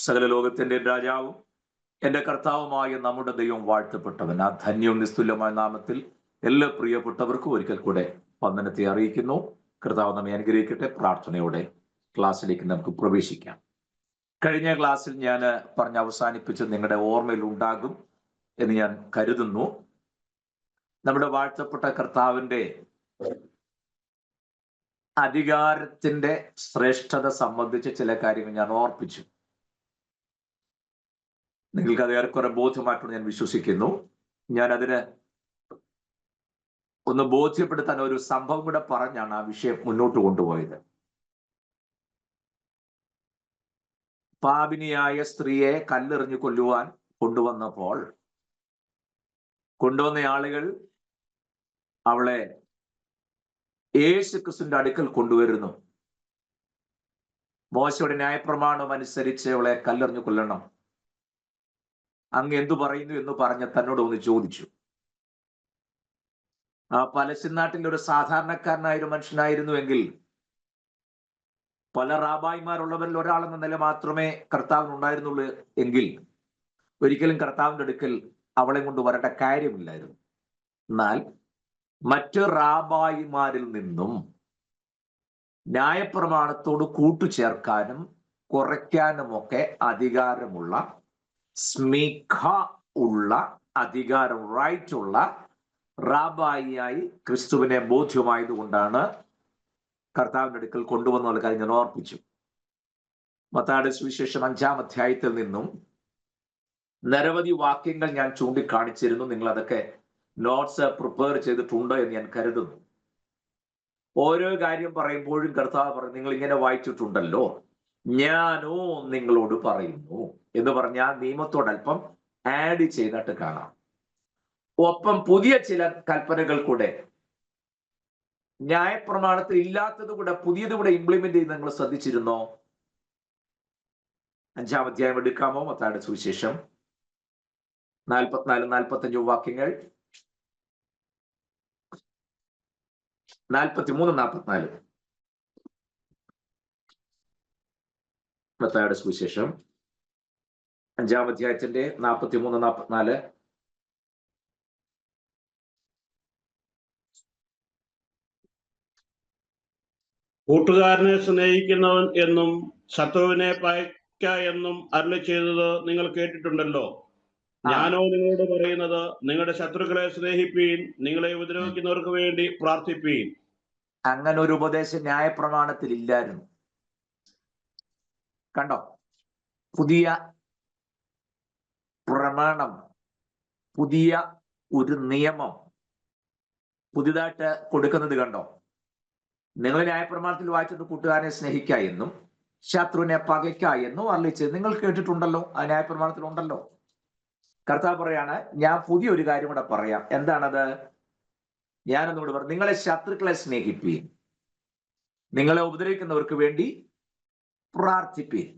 സകല ലോകത്തിന്റെ രാജാവും എന്റെ കർത്താവുമായ നമ്മുടെ ദൈവം വാഴ്ത്തപ്പെട്ടവൻ. ആ ധന്യവും നിസ്തുല്യമായ നാമത്തിൽ എല്ലാ പ്രിയപ്പെട്ടവർക്കും ഒരിക്കൽ കൂടെ വന്ദനത്തെ അറിയിക്കുന്നു. കർത്താവ് നമ്മെ അനുഗ്രഹിക്കട്ടെ. പ്രാർത്ഥനയോടെ ക്ലാസ്സിലേക്ക് നമുക്ക് പ്രവേശിക്കാം. കഴിഞ്ഞ ക്ലാസ്സിൽ ഞാൻ പറഞ്ഞ് അവസാനിപ്പിച്ച് നിങ്ങളുടെ ഓർമ്മയിൽ ഉണ്ടാകും എന്ന് ഞാൻ കരുതുന്നു. നമ്മുടെ വാഴ്ത്തപ്പെട്ട കർത്താവിന്റെ അധികാരത്തിന്റെ ശ്രേഷ്ഠത സംബന്ധിച്ച് ചില കാര്യങ്ങൾ ഞാൻ ഓർപ്പിച്ചു. നിങ്ങൾക്ക് അത് ഏറെക്കുറെ ബോധ്യമായിട്ടുണ്ട് ഞാൻ വിശ്വസിക്കുന്നു. ഞാൻ അതിന് ഒന്ന് ബോധ്യപ്പെടുത്താൻ ഒരു സംഭവം കൂടെ പറഞ്ഞാണ് ആ വിഷയം മുന്നോട്ട് കൊണ്ടുപോയത്. പാപിനിയായ സ്ത്രീയെ കല്ലെറിഞ്ഞു കൊല്ലുവാൻ കൊണ്ടുവന്ന ആളുകൾ അവളെ യേശു ക്രിസ്തുവിന്റെ അടുക്കൽ കൊണ്ടുവരുന്നു. മോശയുടെ ന്യായപ്രമാണം അനുസരിച്ച് അവളെ കല്ലെറിഞ്ഞു കൊല്ലണം, അങ്ങ് എന്തു പറയുന്നു എന്ന് പറഞ്ഞ് തന്നോട് ഒന്ന് ചോദിച്ചു. ആ പലസ്തീൻ നാട്ടിൽ ഒരു സാധാരണക്കാരനായ ഒരു മനുഷ്യനായിരുന്നുവെങ്കിൽ പല റാബായിമാരുള്ളവരിൽ ഒരാളെന്ന നില മാത്രമേ കർത്താവിനുണ്ടായിരുന്നുള്ളൂ എങ്കിൽ ഒരിക്കലും കർത്താവിന്റെ അടുക്കൽ അവളെ കൊണ്ട് വരേണ്ട കാര്യമില്ലായിരുന്നു. എന്നാൽ മറ്റ് റാബായിമാരിൽ നിന്നും ന്യായപ്രമാണത്തോട് കൂട്ടുചേർക്കാനും കുറയ്ക്കാനുമൊക്കെ അധികാരമുള്ള സ്മിഖ ഉള്ള അധികാരം റൈറ്റുള്ള റാബായിയായി ക്രിസ്തുവിനെ ബോധ്യമായതുകൊണ്ടാണ് കർത്താവിന്റെ അടുക്കൽ കൊണ്ടുവന്നുള്ള കാര്യം ഞാൻ ഓർപ്പിച്ചു. മത്തായിയുടെ സുവിശേഷം 5-ാം അധ്യായത്തിൽ നിന്നും നിരവധി വാക്യങ്ങൾ ഞാൻ ചൂണ്ടിക്കാണിച്ചിരുന്നു. നിങ്ങൾ അതൊക്കെ നോട്ട്സ് പ്രിപ്പയർ ചെയ്തിട്ടുണ്ട് എന്ന് ഞാൻ കരുതുന്നു. ഓരോ കാര്യം പറയുമ്പോഴും കർത്താവ് പറയും, നിങ്ങൾ ഇങ്ങനെ വായിച്ചിട്ടുണ്ടല്ലോ, ഞാനോ നിങ്ങളോട് പറയുന്നു എന്ന് പറഞ്ഞാൽ നിയമത്തോടൽപ്പം ആഡ് ചെയ്തിട്ട് കാണാം. ഒപ്പം പുതിയ ചില കൽപ്പനകൾ കൂടെ ന്യായപ്രമാണത്തിൽ ഇല്ലാത്തത് കൂടെ പുതിയത് കൂടെ ഇംപ്ലിമെന്റ് ചെയ്ത് നിങ്ങൾ ശ്രദ്ധിച്ചിരുന്നോ? 5-ാം അധ്യായം എടുക്കാമോ? മത്തായിയുടെ സുവിശേഷം 44-45 വാക്യങ്ങൾ. 43-44 മത്തായിയുടെ സുവിശേഷം 5-ാം അധ്യായത്തിന്റെ 43-44. കൂട്ടുകാരനെ സ്നേഹിക്കുന്നവൻ എന്നും ശത്രുവിനെ പകയ്ക്ക എന്നും അരുളി ചെയ്തത് നിങ്ങൾ കേട്ടിട്ടുണ്ടല്ലോ. ഞാനോ നിങ്ങളോട് പറയുന്നത്, നിങ്ങളുടെ ശത്രുക്കളെ സ്നേഹിപ്പീൻ, നിങ്ങളെ ഉപദ്രവിക്കുന്നവർക്ക് വേണ്ടി പ്രാർത്ഥിപ്പീൻ. അങ്ങനെ ഒരു ഉപദേശം ന്യായപ്രമാണത്തിൽ ഇല്ലായിരുന്നു. കണ്ടോ? പുതിയ പ്രമാണം, പുതിയ ഒരു നിയമം പുതിയതായിട്ട് കൊടുക്കുന്നത് കണ്ടോ? നിങ്ങൾ ന്യായപ്രമാണത്തിൽ വായിച്ചിട്ട് കൂട്ടുകാരനെ സ്നേഹിക്ക എന്നും ശത്രുവിനെ പകയ്ക്ക എന്നും അരുളിച്ചത് നിങ്ങൾ കേട്ടിട്ടുണ്ടല്ലോ. ആ ന്യായപ്രമാണത്തിൽ ഉണ്ടല്ലോ. കർത്താവ് പറയാണ്, ഞാൻ പുതിയൊരു കാര്യം കൂടെ പറയാം. എന്താണത്? ഞാനൊന്നുകൂടെ പറഞ്ഞു, നിങ്ങളെ ശത്രുക്കളെ സ്നേഹിപ്പീൻ, നിങ്ങളെ ഉപദ്രവിക്കുന്നവർക്ക് വേണ്ടി പ്രാർത്ഥിപ്പീൻ.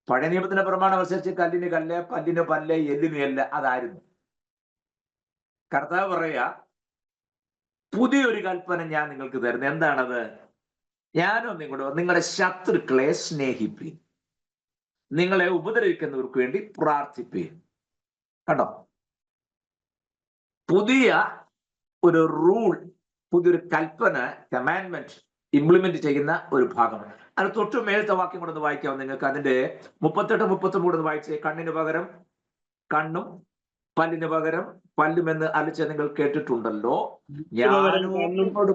പഴയ നിയമത്തിന്റെ പ്രമാണം അനുസരിച്ച് കല്ലിന് കല്ല്, പല്ലിന് പല്ല്, എല്ലിന് എല്ല്, അതായിരുന്നു. കർത്താവ് പറയാ, പുതിയൊരു കൽപ്പന ഞാൻ നിങ്ങൾക്ക് തരുന്നു. എന്താണത്? ഞാനോ നിങ്ങളുടെ ശത്രുക്കളെ സ്നേഹിപ്പീൻ, നിങ്ങളെ ഉപദ്രവിക്കുന്നവർക്ക് വേണ്ടി പ്രാർത്ഥിപ്പീൻ. കണ്ടോ? പുതിയ ഒരു റൂൾ, പുതിയൊരു കൽപ്പന, കമാൻഡ്മെന്റ് ഇംപ്ലിമെന്റ് ചെയ്യുന്ന ഒരു ഭാഗമാണ്. അത് തൊട്ട് മേലത്തെ വാക്യം കൂടെ ഒന്ന് വായിക്കാം നിങ്ങൾക്ക്. അതിന്റെ 38-39 കൂടെ ഒന്ന് വായിച്ചേ. കണ്ണിന് പകരം കണ്ണും പല്ലിന് പകരം പല്ലും എന്ന് അരളിച്ചത് നിങ്ങൾ കേട്ടിട്ടുണ്ടല്ലോ.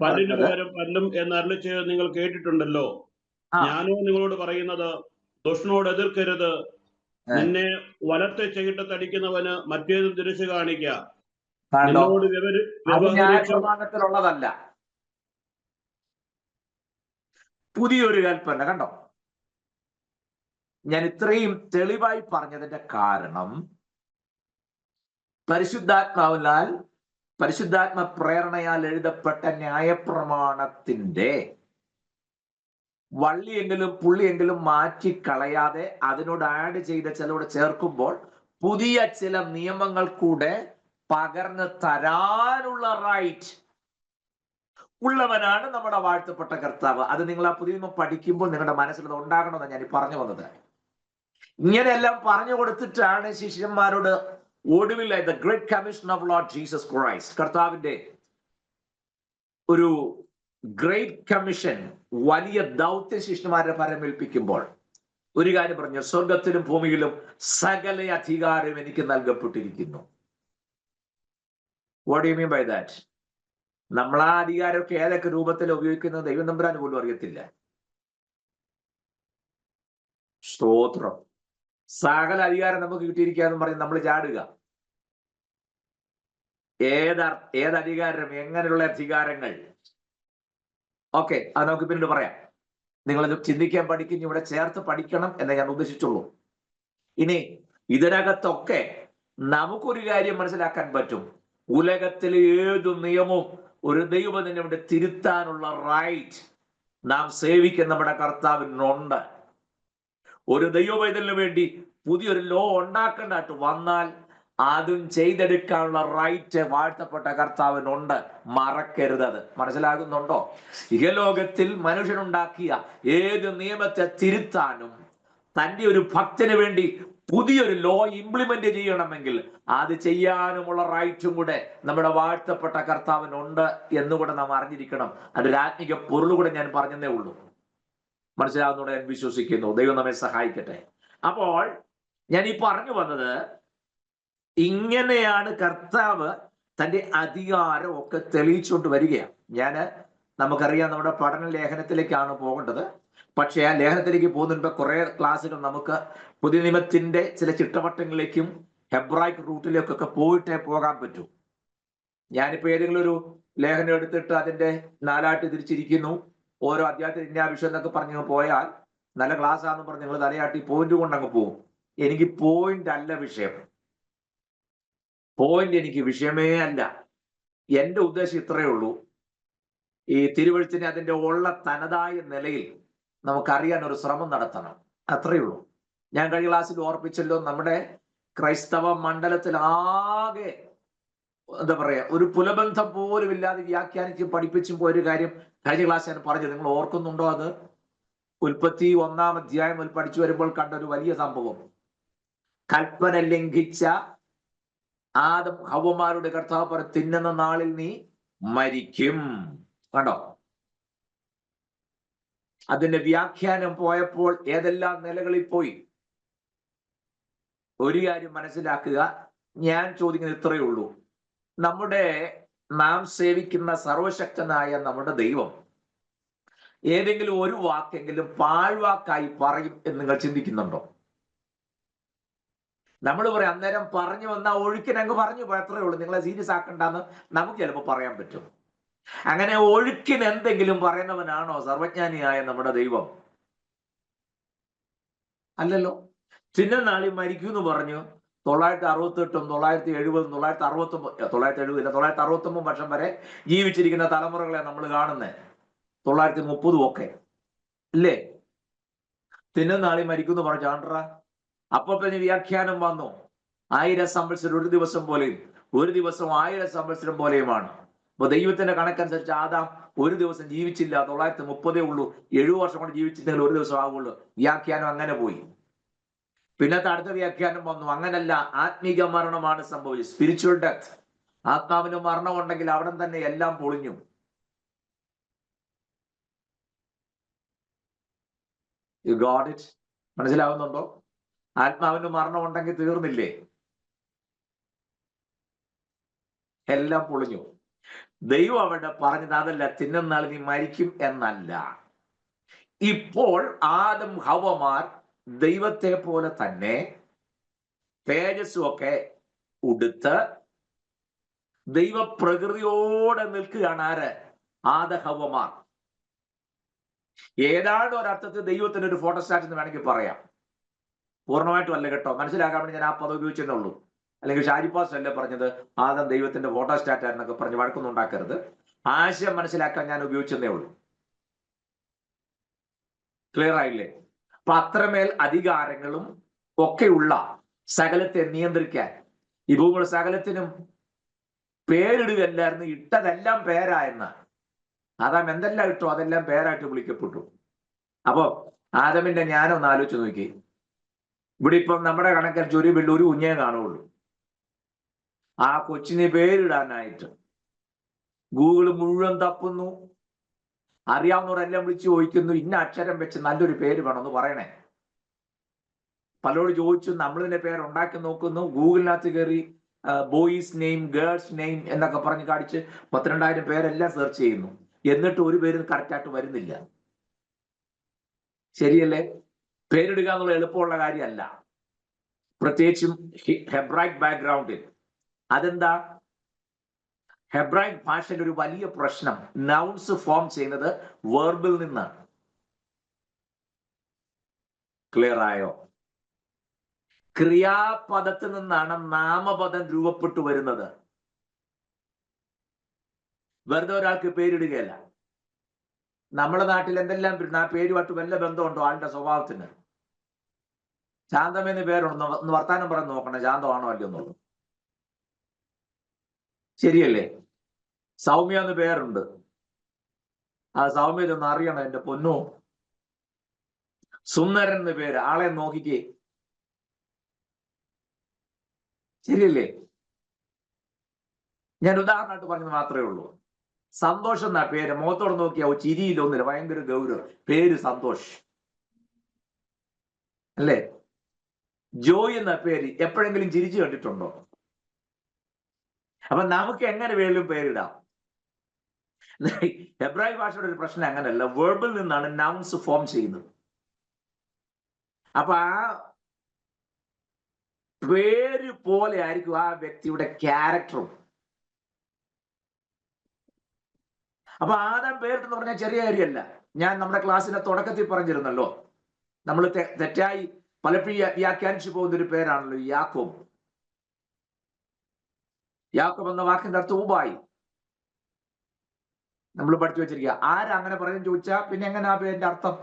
പല്ലും എന്ന് അരുളി ചെയ്ത് നിങ്ങൾ കേട്ടിട്ടുണ്ടല്ലോ. ഞാനോ നിങ്ങളോട് പറയുന്നത്, ദുഷ്ടനോട് എതിർക്കരുത്. നിന്നെ വലത്തെ ചെകിട്ടത്തടിക്കുന്നവന് മറ്റേതും തിരിച്ചു കാണിക്ക. ന്യായപ്രമാണത്തിലുള്ളതല്ല, പുതിയൊരു കൽപ്പന. കണ്ടോ? ഞാൻ ഇത്രയും തെളിവായി പറഞ്ഞതിന്റെ കാരണം പരിശുദ്ധാത്മ പ്രേരണയാൽ എഴുതപ്പെട്ട ന്യായപ്രമാണത്തിന്റെ വള്ളിയെങ്കിലും പുള്ളിയെങ്കിലും മാറ്റി കളയാതെ അതിനോട് ആഡ് ചെയ്ത ചിലവിടെ ചേർക്കുമ്പോൾ പുതിയ ചില നിയമങ്ങൾ കൂടെ പകർന്ന് തരാനുള്ള റൈറ്റ് ഉള്ളവനാണ് നമ്മുടെ വാഴ്ത്തപ്പെട്ട കർത്താവ്. അത് നിങ്ങൾ ആ പുതിയ നിയമം പഠിക്കുമ്പോൾ നിങ്ങളുടെ മനസ്സിൽ അത് ഉണ്ടാകണമെന്ന് ഞാൻ പറഞ്ഞു വന്നത്. ഇങ്ങനെയെല്ലാം പറഞ്ഞു കൊടുത്തിട്ടാണ് ശിഷ്യന്മാരോട് ഒടുവിൽ the great commission of Lord Jesus Christ, കർത്താവിന്റെ ഒരു ഗ്രേറ്റ് കമ്മീഷൻ, വലിയ ദൗത്യ ശിഷ്യന്മാരെ പരമേൽപ്പിക്കുമ്പോൾ ഒരു കാര്യം പറഞ്ഞു, സ്വർഗത്തിലും ഭൂമിയിലും സകല അധികാരം എനിക്ക് നൽകപ്പെട്ടിരിക്കുന്നു. What do you mean by that? നമ്മൾ ആ അധികാരമൊക്കെ ഏതൊക്കെ രൂപത്തിൽ ഉപയോഗിക്കുന്നത് ദൈവം തമ്പുരാന് പോലും അറിയത്തില്ല. സ്തോത്രം. സകല അധികാരം നമുക്ക് കിട്ടിയിരിക്കാന്ന് പറഞ്ഞ് നമ്മൾ ചാടുക. ഏതധികാരം, എങ്ങനെയുള്ള അധികാരങ്ങൾ? ഓക്കെ, അത് നമുക്ക് പിന്നീട് പറയാം. നിങ്ങളത് ചിന്തിക്കാൻ പഠിക്കും, ഇവിടെ ചേർത്ത് പഠിക്കണം എന്നേ ഞാൻ ഉദ്ദേശിച്ചുള്ളൂ. ഇനി ഇതിനകത്തൊക്കെ നമുക്കൊരു കാര്യം മനസ്സിലാക്കാൻ പറ്റും. ഉലകത്തിലെ ഏതു നിയമവും ഒരു ദൈവത്തിന് ഇവിടെ തിരുത്താനുള്ള റൈറ്റ് നാം സേവിക്കുന്ന നമ്മുടെ കർത്താവിനുണ്ട്. ഒരു ദൈവവൈതലിന് വേണ്ടി പുതിയൊരു ലോ ഉണ്ടാക്കേണ്ടതായിട്ട് വന്നാൽ അതും ചെയ്തെടുക്കാനുള്ള റൈറ്റ് വാഴ്ത്തപ്പെട്ട കർത്താവിനുണ്ട്. മറക്കരുതത്. മനസ്സിലാകുന്നുണ്ടോ? ഇഹലോകത്തിൽ മനുഷ്യനുണ്ടാക്കിയ ഏത് നിയമത്തെ തിരുത്താനും തന്റെ ഒരു ഭക്തന് വേണ്ടി പുതിയൊരു ലോ ഇംപ്ലിമെന്റ് ചെയ്യണമെങ്കിൽ അത് ചെയ്യാനുമുള്ള റൈറ്റും കൂടെ നമ്മുടെ വാഴ്ത്തപ്പെട്ട കർത്താവിനുണ്ട് എന്നുകൂടെ നാം അറിഞ്ഞിരിക്കണം. അതിന്റെ ആത്മിക പൊരുൾ കൂടെ ഞാൻ പറഞ്ഞതേ ഉള്ളൂ. മനസ്സിലാവുന്നതോടെ ഞാൻ വിശ്വസിക്കുന്നു. ദൈവം നമ്മെ സഹായിക്കട്ടെ. അപ്പോൾ ഞാൻ ഈ പറഞ്ഞു വന്നത്, ഇങ്ങനെയാണ് കർത്താവ് തന്റെ അധികാരം ഒക്കെ തെളിയിച്ചുകൊണ്ട് വരികയാണ്. നമുക്കറിയാം നമ്മുടെ പഠന ലേഖനത്തിലേക്കാണ് പോകേണ്ടത്. പക്ഷെ ആ ലേഖനത്തിലേക്ക് പോകുന്നതിന് മുമ്പ് കുറെ ക്ലാസ്സുകൾ നമുക്ക് പുതിയ നിയമത്തിന്റെ ചില ചിട്ടവട്ടങ്ങളിലേക്കും ഹെബ്രായിക് റൂട്ടിലേക്കൊക്കെ പോയിട്ടേ പോകാൻ പറ്റൂ. ഞാനിപ്പോ ഏതെങ്കിലും ഒരു ലേഖനം എടുത്തിട്ട് അതിന്റെ നാലായിട്ട് തിരിച്ചിരിക്കുന്നു, ഓരോ അധ്യായത്തിൽ ഇന്ന വിഷയം എന്നൊക്കെ പറഞ്ഞു പോയാൽ നല്ല ക്ലാസ് ആണെന്ന് പറഞ്ഞ് നിങ്ങൾ തലയാട്ടി പോയിന്റ് കൊണ്ട് അങ്ങ് പോകും. എനിക്ക് പോയിന്റ് അല്ല വിഷയം. പോയിന്റ് എനിക്ക് വിഷയമേ അല്ല. എന്റെ ഉദ്ദേശം ഇത്രയേ ഉള്ളൂ, ഈ തിരുവെഴുത്തിനെ അതിന്റെ ഉള്ള തനതായ നിലയിൽ നമുക്കറിയാൻ ഒരു ശ്രമം നടത്തണം. അത്രയേ ഉള്ളൂ. ഞാൻ കഴിഞ്ഞ ക്ലാസ്സിൽ ഓർപ്പിച്ചല്ലോ, നമ്മുടെ ക്രൈസ്തവ മണ്ഡലത്തിൽ ആകെ എന്താ പറയാ, ഒരു പുലബന്ധം പോലും ഇല്ലാതെ വ്യാഖ്യാനിച്ചും പഠിപ്പിച്ചും പോയൊരു കാര്യം കഴിഞ്ഞ ക്ലാസ് ഞാൻ പറഞ്ഞത് നിങ്ങൾ ഓർക്കുന്നുണ്ടോ? അത് ഉൽപ്പത്തി 1-ാം അധ്യായം പഠിച്ചു വരുമ്പോൾ കണ്ട ഒരു വലിയ സംഭവം. കൽപ്പന ലംഘിച്ച ആദം ഹവ്വമാരുടെ കർത്താവ് പറഞ്ഞു, തിന്നുന്ന നാളിൽ നീ മരിക്കും. കണ്ടോ? അതിന്റെ വ്യാഖ്യാനം പോയപ്പോൾ ഏതെല്ലാം നിലകളിൽ പോയി. ഒരു കാര്യം മനസ്സിലാക്കുക, ഞാൻ ചോദിക്കുന്നത് ഇത്രയേ ഉള്ളൂ, നാം സേവിക്കുന്ന സർവശക്തനായ നമ്മുടെ ദൈവം ഏതെങ്കിലും ഒരു വാക്കെങ്കിലും പാഴ്വാക്കായി പറയും എന്ന് നിങ്ങൾ ചിന്തിക്കുന്നുണ്ടോ? നമ്മൾ പറയാം അന്നേരം പറഞ്ഞു വന്നാൽ ഒഴുക്കിനങ്ങ് പറഞ്ഞു പോയത്രേ ഉള്ളൂ, നിങ്ങളെ സീരിയസ് ആക്കണ്ടെന്ന് നമുക്ക് ചിലപ്പോൾ പറയാൻ പറ്റും. അങ്ങനെ ഒഴുക്കിന് എന്തെങ്കിലും പറയുന്നവനാണോ സർവജ്ഞാനിയായ നമ്മുടെ ദൈവം? അല്ലല്ലോ. തിന്നുന്നാളിൽ മരിക്കും എന്ന് പറഞ്ഞു 968, 970, 969 വർഷം വരെ ജീവിച്ചിരിക്കുന്ന തലമുറകളെ നമ്മൾ കാണുന്നത്. 930 ഒക്കെ ഇല്ലേ? തിന്നുന്നാളിൽ മരിക്കും എന്ന് പറഞ്ഞു ആണ്ട്ര. അപ്പൊ പിന്നെ വ്യാഖ്യാനം വന്നു, 1000 സംവത്സരം ഒരു ദിവസം പോലെയും ഒരു ദിവസം 1000 സംവത്സരം പോലെയുമാണ്. അപ്പൊ ദൈവത്തിന്റെ കണക്കനുസരിച്ച് ആദാം ഒരു ദിവസം ജീവിച്ചില്ല, 930 ഉള്ളൂ. 7 വർഷം കൊണ്ട് ജീവിച്ചിട്ടുണ്ടെങ്കിൽ ഒരു ദിവസം ആവുള്ളൂ. വ്യാഖ്യാനം അങ്ങനെ പോയി. പിന്നത്തെ അടുത്ത വ്യാഖ്യാനം വന്നു, അങ്ങനല്ല, ആത്മീക മരണമാണ് സംഭവിച്ചത്, സ്പിരിച്വൽ ഡെത്ത്. ആത്മാവിന് മരണം ഉണ്ടെങ്കിൽ അവിടെ തന്നെ എല്ലാം പൊളിഞ്ഞു. You got it? മനസ്സിലാവുന്നുണ്ടോ? ആത്മാവിന് മരണം ഉണ്ടെങ്കിൽ തീർന്നില്ലേ? എല്ലാം പൊളിഞ്ഞു. ദൈവം അവിടെ പറഞ്ഞത് അതല്ല, തിന്നുന്നാൾ നീ മരിക്കും എന്നല്ല. ഇപ്പോൾ ആദം ഹവ്വമാർ ദൈവത്തെ പോലെ തന്നെ തേജസ്സും ഒക്കെ ഉടുത്ത് ദൈവപ്രകൃതിയോടെ നിൽക്കുകയാണ്. ആര്? ആദഹവ്വമാർ. ഏതാണ്ട് ഒരർത്ഥത്തിൽ ദൈവത്തിന് ഒരു ഫോട്ടോസ്റ്റാറ്റ് എന്ന് വേണമെങ്കിൽ പറയാം. പൂർണ്ണമായിട്ടും അല്ല കേട്ടോ, മനസ്സിലാക്കാൻ വേണ്ടി ഞാൻ ആ പദം ഉപയോഗിച്ചതേ ഉള്ളൂ. അല്ലെങ്കിൽ ഷാജിപ്പാസ് അല്ലേ പറഞ്ഞത് ആദം ദൈവത്തിന്റെ ഫോട്ടോസ്റ്റാറ്റ് ആയിരുന്നൊക്കെ പറഞ്ഞ് വഴക്കൊന്നും ഉണ്ടാക്കരുത്. ആശയം മനസ്സിലാക്കാൻ ഞാൻ ഉപയോഗിച്ചതേ ഉള്ളൂ. ക്ലിയർ ആയില്ലേ? അപ്പൊ അത്രമേൽ അധികാരങ്ങളും ഒക്കെയുള്ള സകലത്തെ നിയന്ത്രിക്കാൻ ഈ ഭൂമിയുടെ സകലത്തിനും പേരിടുകയല്ലായിരുന്നു, ഇട്ടതെല്ലാം പേരായെന്ന്. ആദാം എന്തെല്ലാം ഇട്ടോ അതെല്ലാം പേരായിട്ട് വിളിക്കപ്പെട്ടു. അപ്പൊ ആദമിന്റെ ജ്ഞാനം ഒന്ന് ആലോചിച്ച് നോക്കി. ഇവിടെ ഇപ്പം നമ്മുടെ കണക്കനുസരിച്ച് ഒരു ഒരു കുഞ്ഞേ കാണുള്ളൂ. ആ കൊച്ചിന് പേരിടാനായിട്ട് ഗൂഗിൾ മുഴുവൻ തപ്പുന്നു. അറിയാവുന്നവരെല്ലാം വിളിച്ചു ചോദിക്കുന്നു, ഇന്ന അക്ഷരം വെച്ച് നല്ലൊരു പേര് വേണമെന്ന് പറയണേ. പലരോട് ചോദിച്ചു, നമ്മൾ ഇതിന്റെ പേര് ഉണ്ടാക്കി നോക്കുന്നു. ഗൂഗിളിനകത്ത് കയറി ബോയ്സ് നെയിം, ഗേൾസ് നെയിം എന്നൊക്കെ പറഞ്ഞ് കാണിച്ച് 12,000 പേരെല്ലാം സെർച്ച് ചെയ്യുന്നു. എന്നിട്ട് ഒരു പേരും കറക്റ്റായിട്ട് വരുന്നില്ല. ശരിയല്ലേ? പേരിടുക എന്നുള്ള എളുപ്പമുള്ള കാര്യമല്ല, പ്രത്യേകിച്ചും ഹെബ്രായിക് ബാക്ക്ഗ്രൗണ്ടിൽ. അതെന്താ? ഹെബ്രായിക് ഭാഷയിൽ ഒരു വലിയ പ്രശ്നം, നൗൺസ് ഫോം ചെയ്യുന്നത് വേർബിൽ നിന്നാണ്. ക്ലിയർ ആയോ? ക്രിയാപദത്തിൽ നിന്നാണ് നാമപദം രൂപപ്പെട്ടു വരുന്നത്. വെറുതെ ഒരാൾക്ക് പേരിടുകയല്ല. നമ്മുടെ നാട്ടിൽ എന്തെല്ലാം ആ പേരുമായിട്ട് വല്ല ബന്ധമുണ്ടോ ആളുടെ സ്വഭാവത്തിന്? ശാന്തമെന്ന് പേരുണ്ടോ? ഒന്ന് വർത്താനം പറഞ്ഞ് നോക്കണം, ശാന്തമാണോ അല്ലയോ എന്നുള്ളത്. ശരിയല്ലേ? സൗമ്യ എന്ന് പേരുണ്ട്. ആ സൗമ്യ ഇതൊന്ന് അറിയണം എന്റെ പൊന്നോ. സുന്ദരൻ എന്ന് പേര്, ആളെ നോക്കിക്കേ. ശരിയല്ലേ? ഞാൻ ഉദാഹരണമായിട്ട് പറഞ്ഞത് മാത്രമേ ഉള്ളൂ. സന്തോഷം എന്നാ പേര്, മുഖത്തോട് നോക്കിയാവോ ചിരിയിലൊന്നുമില്ല, ഭയങ്കര ഗൗരവം. പേര് സന്തോഷ് അല്ലേ? ജോയ് എന്ന പേര് എപ്പോഴെങ്കിലും ചിരിച്ചു കണ്ടിട്ടുണ്ടോ? അപ്പൊ നമുക്ക് എങ്ങനെ വേലും പേരിടാം. ഹെബ്രായ ഭാഷയുടെ ഒരു പ്രശ്നം അങ്ങനെയല്ല, വേർബിൽ നിന്നാണ് നൗൺസ് ഫോം ചെയ്യുന്നത്. അപ്പൊ ആ പേര് പോലെ ആയിരിക്കും ആ വ്യക്തിയുടെ ക്യാരക്ടറും. അപ്പൊ ആദാം പേരിട്ടെന്ന് പറഞ്ഞാൽ ചെറിയ കാര്യമല്ല. ഞാൻ നമ്മുടെ ക്ലാസ്സിന്റെ തുടക്കത്തിൽ പറഞ്ഞിരുന്നല്ലോ, നമ്മൾ തെറ്റായി പലപ്പോഴും വ്യാഖ്യാനിച്ചു പോകുന്ന ഒരു പേരാണല്ലോ യാക്കോബ്. യാക്കോബ് എന്ന വാക്കിന്റെ അർത്ഥം ഉബായി. നമ്മൾ പഠിച്ചു വെച്ചിരിക്കുക. ആരാ അങ്ങനെ പറയുന്നത് ചോദിച്ചാ പിന്നെ എങ്ങനെ ആ പേരിന്റെ അർത്ഥം?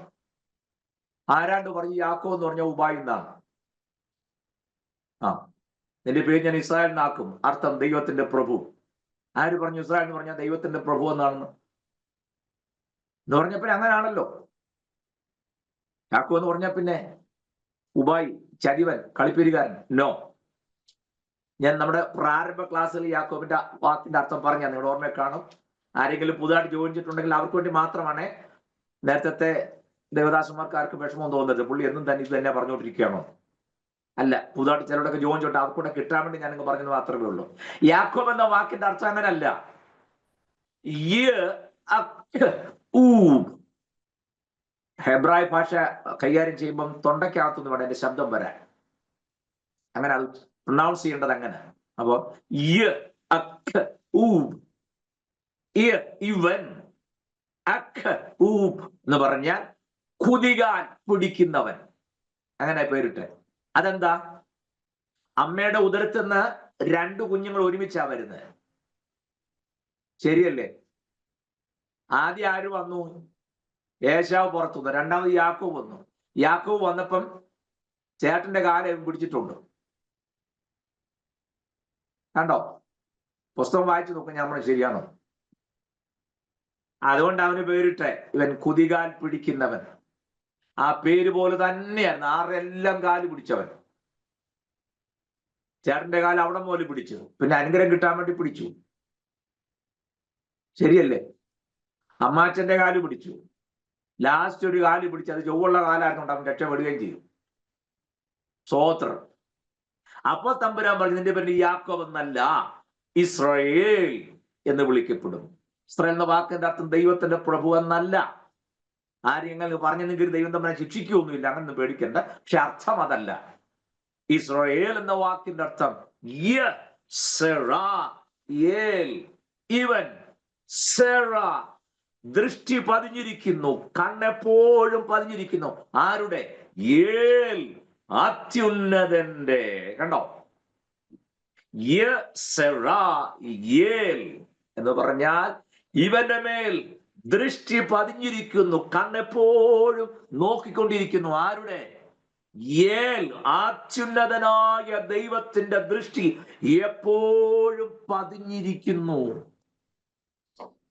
ആരാണ്ട് പറഞ്ഞു യാക്കോബ് എന്ന് പറഞ്ഞ ഉബായി എന്നാണ്. ആ, നിന്റെ പേര് ഞാൻ ഇസ്രായേൽ എന്നാക്കും, അർത്ഥം ദൈവത്തിന്റെ പ്രഭു. ആര് പറഞ്ഞു ഇസ്രായേൽ എന്ന് പറഞ്ഞാൽ ദൈവത്തിന്റെ പ്രഭു എന്നാണെന്ന്? എന്ന് പറഞ്ഞപ്പോൾ അങ്ങനാണല്ലോ. യാക്കോബ് എന്ന് പറഞ്ഞാൽ പിന്നെ ഉബായി, ചരിവൻ, കളിപ്പിരികാരൻ. നോ, ഞാൻ നമ്മുടെ പ്രാരംഭ ക്ലാസ്സിൽ യാക്കോബിന്റെ വാക്കിന്റെ അർത്ഥം പറഞ്ഞാൽ നിങ്ങളുടെ ഓർമ്മയെ കാണും. ആരെങ്കിലും പുതുതായിട്ട് ചോദിച്ചിട്ടുണ്ടെങ്കിൽ അവർക്ക് വേണ്ടി മാത്രമാണ്. നേരത്തെ ദേവദാസന്മാർക്ക് ആർക്കും വിഷമം തോന്നരുത്, പുള്ളി എന്നും തന്നെ ഇത് തന്നെ പറഞ്ഞുകൊണ്ടിരിക്കുകയാണോ? അല്ല, പുതുതായിട്ട് ചിലരോടൊക്കെ ചോദിച്ചോട്ടെ, അവർക്കൂടെ കിട്ടാൻ വേണ്ടി ഞാൻ പറഞ്ഞത് മാത്രമേ ഉള്ളൂ. യാക്കോബ് എന്ന വാക്കിന്റെ അർത്ഥം അങ്ങനല്ല. ഹെബ്രായ ഭാഷ കൈകാര്യം ചെയ്യുമ്പം തൊണ്ടയ്ക്കകത്തുനിന്ന് വേണം എന്റെ ശബ്ദം വരാൻ. അങ്ങനെ അത് പ്രൊനൗൺസ് ചെയ്യേണ്ടത് അങ്ങനെ. അപ്പൊ ഇവൻ എന്ന് പറഞ്ഞാൽ കുതികാൽ പിടിക്കുന്നവൻ, അങ്ങനെ പേരിട്ട്. അതെന്താ? അമ്മയുടെ ഉദരത്തിൽ നിന്ന് 2 കുഞ്ഞുങ്ങൾ ഒരുമിച്ചാ വരുന്നത്. ശരിയല്ലേ? ആദ്യം ആര് വന്നു? ഏശാവ് പുറത്തു വന്നു. രണ്ടാമത് യാക്കോബ് വന്നു. യാക്കോബ് വന്നപ്പം ചേട്ടന്റെ കാലം പിടിച്ചിട്ടുണ്ട്. കണ്ടോ? പുസ്തകം വായിച്ചു നോക്കും, ഞാൻ പറഞ്ഞത് ശരിയാണോ? അതുകൊണ്ട് അവന് പേരിട്ടെ, ഇവൻ കുതികാൽ പിടിക്കുന്നവൻ. ആ പേര് പോലെ തന്നെയായിരുന്നു. ആരെല്ലാം കാല് പിടിച്ചവൻ. ചേട്ടന്റെ കാലം അവിടെ പോലെ പിടിച്ചു, പിന്നെ അനുഗ്രഹം കിട്ടാൻ വേണ്ടി പിടിച്ചു. ശരിയല്ലേ? അമ്മാച്ചന്റെ കാല് പിടിച്ചു. ലാസ്റ്റ് ഒരു കാല് പിടിച്ച്, അത് ചൊവ്വുള്ള കാലായിരുന്നുകൊണ്ട് അവൻ രക്ഷപ്പെടുകയും ചെയ്തു. സ്തോത്രം. അപ്പൊ തമ്പുരാൻ പറഞ്ഞു, നിന്റെ പേര് യാക്കോബ് എന്നല്ല, ഇസ്രായേൽ എന്ന് വിളിക്കപ്പെടും. ഇസ്രായേൽ എന്ന വാക്കിന്റെ അർത്ഥം ദൈവത്തിന്റെ പ്രഭു എന്നല്ല. ആരെങ്കിലും പറഞ്ഞെങ്കിൽ ദൈവം തമ്മിലെ ശിക്ഷിക്കുകയൊന്നുമില്ല, അങ്ങനെ പേടിക്കണ്ട. പക്ഷെ അർത്ഥം അതല്ല. ഇസ്രായേൽ എന്ന വാക്കിന്റെ അർത്ഥം ഇവൻ ദൃഷ്ടി പതിഞ്ഞിരിക്കുന്നു, കണ്ണെപ്പോഴും പതിഞ്ഞിരിക്കുന്നു. ആരുടെ? ഏൽ, അത്യുന്നതന്റെ. കണ്ടോ? എന്ന് പറഞ്ഞാൽ ഇവന്റെ മേൽ ദൃഷ്ടി പതിഞ്ഞിരിക്കുന്നു, കണ്ണെപ്പോഴും നോക്കിക്കൊണ്ടിരിക്കുന്നു. ആരുടെ? ഏൽ, അത്യുന്നതനായ ദൈവത്തിന്റെ ദൃഷ്ടി എപ്പോഴും പതിഞ്ഞിരിക്കുന്നു.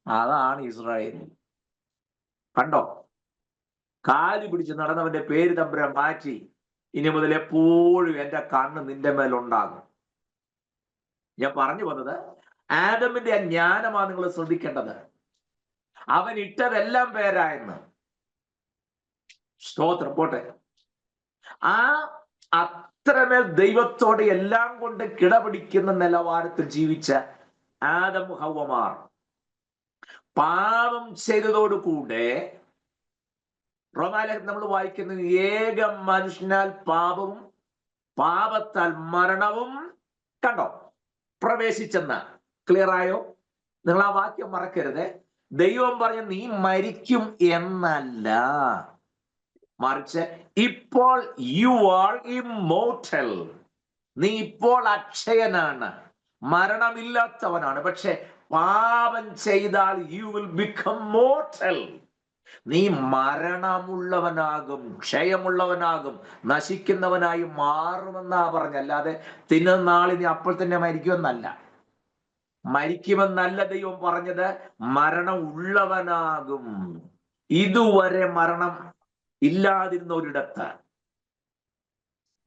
അതാണ് ഇസ്രായേൽ. കണ്ടോ? കാല് പിടിച്ച് നടന്നവന്റെ പേര് തമ്പുരാൻ മാറ്റി ഇനി മുതൽ എപ്പോഴും എന്റെ കണ്ണ് നിന്റെ മേലുണ്ടാകും. ഞാൻ പറഞ്ഞു വന്നത്, ആദമിന്റെ ആ ജ്ഞാനമാണ് നിങ്ങൾ ശ്രദ്ധിക്കേണ്ടത്. അവൻ ഇട്ടതെല്ലാം പേരായെന്ന്. സ്തോത്രം. പോട്ടെ. ആ അത്രമേൽ ദൈവത്തോടെ എല്ലാം കൊണ്ട് കിടപിടിക്കുന്ന നിലവാരത്തിൽ ജീവിച്ച ആദം ഹവ്വമാർ പാപം ചെയ്തതോടുകൂടെ റോമാലേഖനം നമ്മൾ വായിക്കുന്നത്, ഏക മനുഷ്യനാൽ പാപവും പാപത്താൽ മരണവും കണ്ടോ പ്രവേശിച്ചെന്ന്. ക്ലിയർ ആയോ? നിങ്ങൾ ആ വാക്യം മറക്കരുത്. ദൈവം പറഞ്ഞ നീ മരിക്കും എന്നല്ല, മറിച്ച് ഇപ്പോൾ യു ആർ ഇമ്മോർട്ടൽ, നീ ഇപ്പോൾ അക്ഷയനാണ്, മരണമില്ലാത്തവനാണ്. പക്ഷെ പാപം ചെയ്താൽ യു വിൽ ബിക്കം മോർട്ടൽ, നീ മരണമുള്ളവനാകും, ക്ഷയമുള്ളവനാകും, നശിക്കുന്നവനായി മാറുമെന്നാ പറഞ്ഞ. അല്ലാതെ തിന്നുന്ന നാളിനി അപ്പോൾ തന്നെ മരിക്കുമെന്നല്ല. മരിക്കുമെന്നല്ല ദൈവം പറഞ്ഞത്, മരണം ഉള്ളവനാകും. ഇതുവരെ മരണം ഇല്ലാതിരുന്ന ഒരിടത്ത്,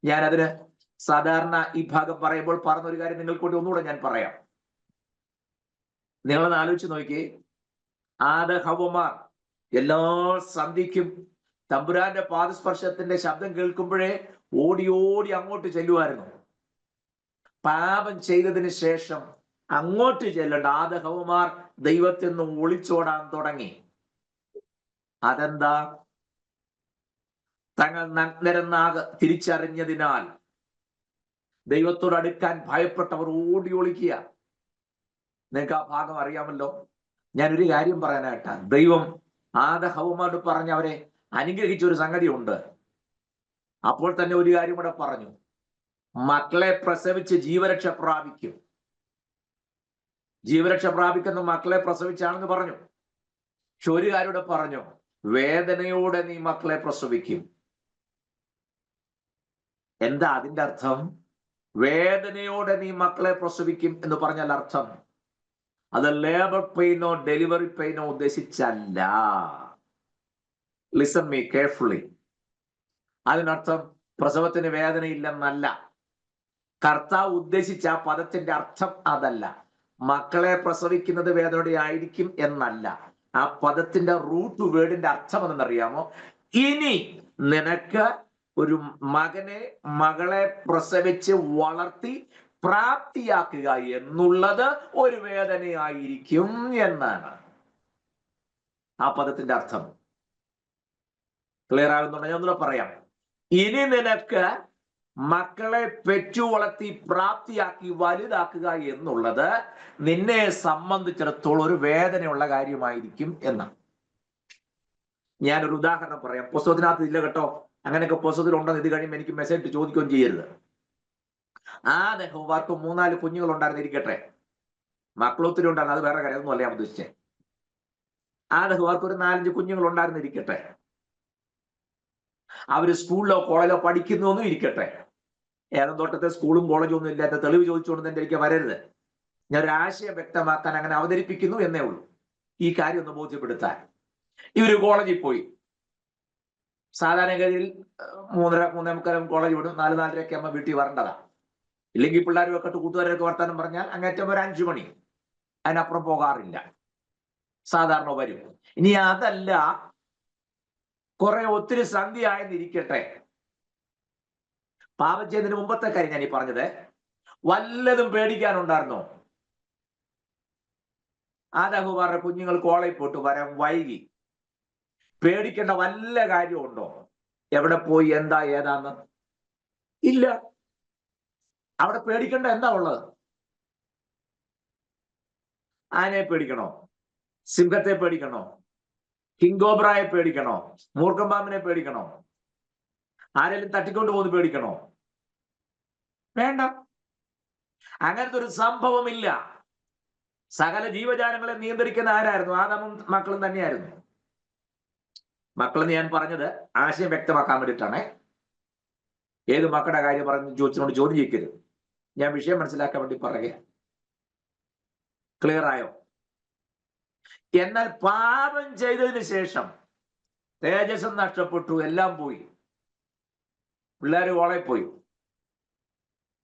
ഞാനതിന് സാധാരണ ഈ ഭാഗം പറയുമ്പോൾ പറഞ്ഞൊരു കാര്യം നിങ്ങൾക്ക് കൂടി ഒന്നുകൂടെ ഞാൻ പറയാം. നിങ്ങളൊന്ന് ആലോചിച്ച് നോക്കിയേ. ഹവ്വമാർ എല്ലാ സന്ധിക്കും തമ്പുരാന്റെ പാദസ്പർശത്തിന്റെ ശബ്ദം കേൾക്കുമ്പോഴേ ഓടി ഓടി അങ്ങോട്ട് ചെല്ലുമായിരുന്നു. പാപം ചെയ്തതിന് ശേഷം അങ്ങോട്ട് ചെല്ലണ്ട ഹവ്വമാർ ദൈവത്തിൽ നിന്ന് ഒളിച്ചോടാൻ തുടങ്ങി. അതെന്താ? തങ്ങൾ നഗ്നരെന്നാകെ തിരിച്ചറിഞ്ഞതിനാൽ ദൈവത്തോട് അടുക്കാൻ ഭയപ്പെട്ടവർ ഓടി ഒളിക്കുക. നിങ്ങൾക്ക് ആ ഭാഗം അറിയാമല്ലോ. ഞാനൊരു കാര്യം പറയാനായിട്ടാ. ദൈവം ഹവ്വമാരോട് പറഞ്ഞ് അവരെ അനുഗ്രഹിച്ച ഒരു സംഗതി ഉണ്ട്. അപ്പോൾ തന്നെ ഒരു കാര്യം കൂടെ പറഞ്ഞു, മക്കളെ പ്രസവിച്ച് ജീവരക്ഷ പ്രാപിക്കും. ജീവരക്ഷ പ്രാപിക്കുന്ന മക്കളെ പ്രസവിച്ചാണെന്ന് പറഞ്ഞു. പക്ഷെ ഒരു കാര്യം കൂടെ പറഞ്ഞു, വേദനയോടെ നീ മക്കളെ പ്രസവിക്കും. എന്താ അതിന്റെ അർത്ഥം? വേദനയോടെ നീ മക്കളെ പ്രസവിക്കും എന്ന് പറഞ്ഞാൽ അർത്ഥം അത് ലേബർ പെയിനോ ഡെലിവറി പെയിനോ ഉദ്ദേശിച്ചല്ല. Listen me carefully. അതിനർത്ഥം പ്രസവത്തിന് വേദനയില്ലെന്നല്ല. കർത്താവ് ഉദ്ദേശിച്ച ആ പദത്തിന്റെ അർത്ഥം അതല്ല. മക്കളെ പ്രസവിക്കുന്നത് വേദനയോടെ ആയിരിക്കും എന്നല്ല. ആ പദത്തിന്റെ റൂട്ട് വേർഡിന്റെ അർത്ഥം എന്തെന്നറിയാമോ? ഇനി നിനക്ക് ഒരു മകളെ പ്രസവിച്ച് വളർത്തി പ്രാപ്തിയാക്കുക എന്നുള്ളത് ഒരു വേദനയായിരിക്കും എന്നാണ് ആ പദത്തിന്റെ അർത്ഥം. ക്ലിയർ ആകുന്നുണ്ടെങ്കിൽ ഒന്നുകൂടെ പറയാം. ഇനി നിനക്ക് മക്കളെ പെറ്റു വളർത്തി പ്രാപ്തിയാക്കി വലുതാക്കുക എന്നുള്ളത് നിന്നെ സംബന്ധിച്ചിടത്തോളം ഒരു വേദനയുള്ള കാര്യമായിരിക്കും എന്നാണ്. ഞാനൊരു ഉദാഹരണം പറയാം. പുസ്തകത്തിനകത്ത് ഇല്ല കേട്ടോ, അങ്ങനെയൊക്കെ പുസ്തകത്തിൽ ഉണ്ടെന്ന് ഇത് കഴിയുമ്പോൾ എനിക്ക് മെസ്സേജ് ചോദിക്കുകയും ചെയ്യരുത്. ഹവ്വാർക്ക് 3-4 കുഞ്ഞുങ്ങൾ ഉണ്ടായിരുന്നിരിക്കട്ടെ, മക്കളൊത്തിരി ഉണ്ടായിരുന്നു, അത് വേറെ കാര്യം, ഒന്നും അല്ല ഞാൻ ഉദ്ദേശിച്ചത്. ഹവ്വാർക്ക് ഒരു 4-5 കുഞ്ഞുങ്ങൾ ഉണ്ടായിരുന്നിരിക്കട്ടെ. അവര് സ്കൂളിലോ കോളേജിലോ പഠിക്കുന്നൊന്നും ഇരിക്കട്ടെ. ഏതും തോട്ടത്തെ സ്കൂളും കോളേജും ഒന്നും ഇല്ലാത്ത തെളിവ് ചോദിച്ചുകൊണ്ട് എന്റെ എനിക്ക് വരരുത്. ഞാൻ ഒരു ആശയം വ്യക്തമാക്കാൻ അങ്ങനെ അവതരിപ്പിക്കുന്നു എന്നേ ഉള്ളൂ, ഈ കാര്യം ഒന്ന് ബോധ്യപ്പെടുത്താൻ. ഇവര് കോളേജിൽ പോയി. സാധാരണഗതിയിൽ 3:30-3:45 കോളേജ് വിടും. 4-4:30 ആകുമ്പോൾ വീട്ടിൽ വരേണ്ടതാ. ഇല്ലെങ്കിൽ പിള്ളേരും ഒക്കെ കൂട്ടുകാരൊക്കെ വർത്താനം പറഞ്ഞാൽ അങ്ങേറ്റം ഒരു 5 മണി, അതിനപ്പുറം പോകാറില്ല, സാധാരണ വരും. ഇനി അതല്ല, ഒത്തിരി സന്ധ്യ ആയെന്നിരിക്കട്ടെ. പാപം ചെയ്യുന്നതിന് മുമ്പത്തെ കാര്യം ഞാൻ ഈ പറഞ്ഞത്. വല്ലതും പേടിക്കാനുണ്ടായിരുന്നോ? ഹവ്വാരുടെ കുഞ്ഞുങ്ങൾ കോളേജിൽ പോയിട്ട് വരാൻ വൈകി. പേടിക്കേണ്ട വല്ല കാര്യമുണ്ടോ? എവിടെ പോയി, എന്താ ഏതാന്ന്? ഇല്ല. അവിടെ പേടിക്കേണ്ട എന്താ ഉള്ളത്? ആനയെ പേടിക്കണോ? സിംഹത്തെ പേടിക്കണോ? കിങ്കോബ്രായെ പേടിക്കണോ? മൂർഖമ്പാമ്പിനെ പേടിക്കണോ? ആരെങ്കിലും തട്ടിക്കൊണ്ട് പോകുന്നത് പേടിക്കണോ? വേണ്ട. അങ്ങനത്തെ ഒരു സംഭവമില്ല. സകല ജീവജാലങ്ങളെ നിയന്ത്രിക്കുന്ന ആരായിരുന്നു? ആദമും മക്കളും തന്നെയായിരുന്നു. മക്കളെന്ന് ഞാൻ പറഞ്ഞത് ആശയം വ്യക്തമാക്കാൻ വേണ്ടിയിട്ടാണ്. ഏത് മക്കളുടെ കാര്യം പറഞ്ഞ് ചോദിച്ചോണ്ട് ചോദ്യം ചെയ്യരുത്. ഞാൻ വിഷയം മനസ്സിലാക്കാൻ വേണ്ടി പറയുക. ക്ലിയർ ആയോ? എന്നാൽ പാപം ചെയ്തതിന് ശേഷം തേജസ്സും നഷ്ടപ്പെട്ടു, എല്ലാം പോയി. പിള്ളേർ കോളേജിൽ പോയി.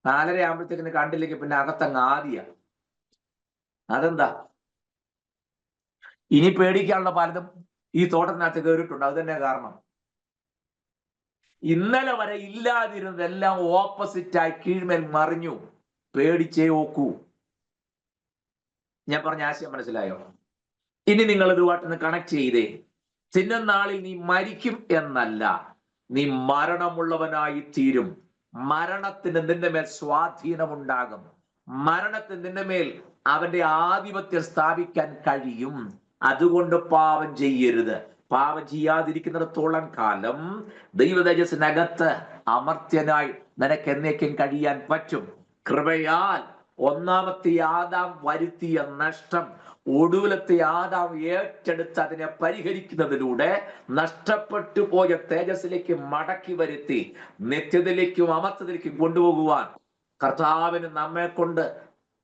4:30 ആകുമ്പോഴത്തേക്കിന് കണ്ടില്ലെങ്കിൽ പിന്നെ അകത്തങ്ങ് ആദിയ. അതെന്താ? ഇനി പേടിക്കാനുള്ള പലതും ഈ തോട്ടത്തിനകത്ത് കയറിയിട്ടുണ്ട്. അത് തന്നെ കാരണം. ഇന്നലെ വരെ ഇല്ലാതിരുന്നതെല്ലാം ഓപ്പോസിറ്റായി കീഴ്മേൽ മറിഞ്ഞു. പേടിച്ചേ നോക്കൂ. ഞാൻ പറഞ്ഞ ആശയം മനസ്സിലായോ? ഇനി നിങ്ങൾ ഇതുമായിട്ടൊന്ന് കണക്ട് ചെയ്തേ. തിന്നുന്നാളിൽ നീ മരിക്കും എന്നല്ല, നീ മരണമുള്ളവനായി തീരും. മരണത്തിന് നിന്റെ മേൽ സ്വാധീനമുണ്ടാകും. മരണത്തിന് നിന്റെ മേൽ അവന്റെ ആധിപത്യം സ്ഥാപിക്കാൻ കഴിയും. അതുകൊണ്ട് പാപം ചെയ്യരുത്. പാപം ചെയ്യാതിരിക്കുന്നിടത്തോളം കാലം ദൈവതേജസ്സിനകത്ത് അമർത്യനായി നിനക്ക് എന്നേക്കും കഴിയാൻ പറ്റും. കൃപയാൽ ഒന്നാമത്തെ ആദാം വരുത്തിയ നഷ്ടം ഒടുവിലത്തെ ആദാം ഏറ്റെടുത്ത് അതിനെ പരിഹരിക്കുന്നതിലൂടെ നഷ്ടപ്പെട്ടു പോയ തേജസ്സിലേക്ക് മടക്കി വരുത്തി നിത്യതയിലേക്കും അമർത്യതയിലേക്കും കൊണ്ടുപോകുവാൻ കർത്താവിന് നമ്മെ കൊണ്ട്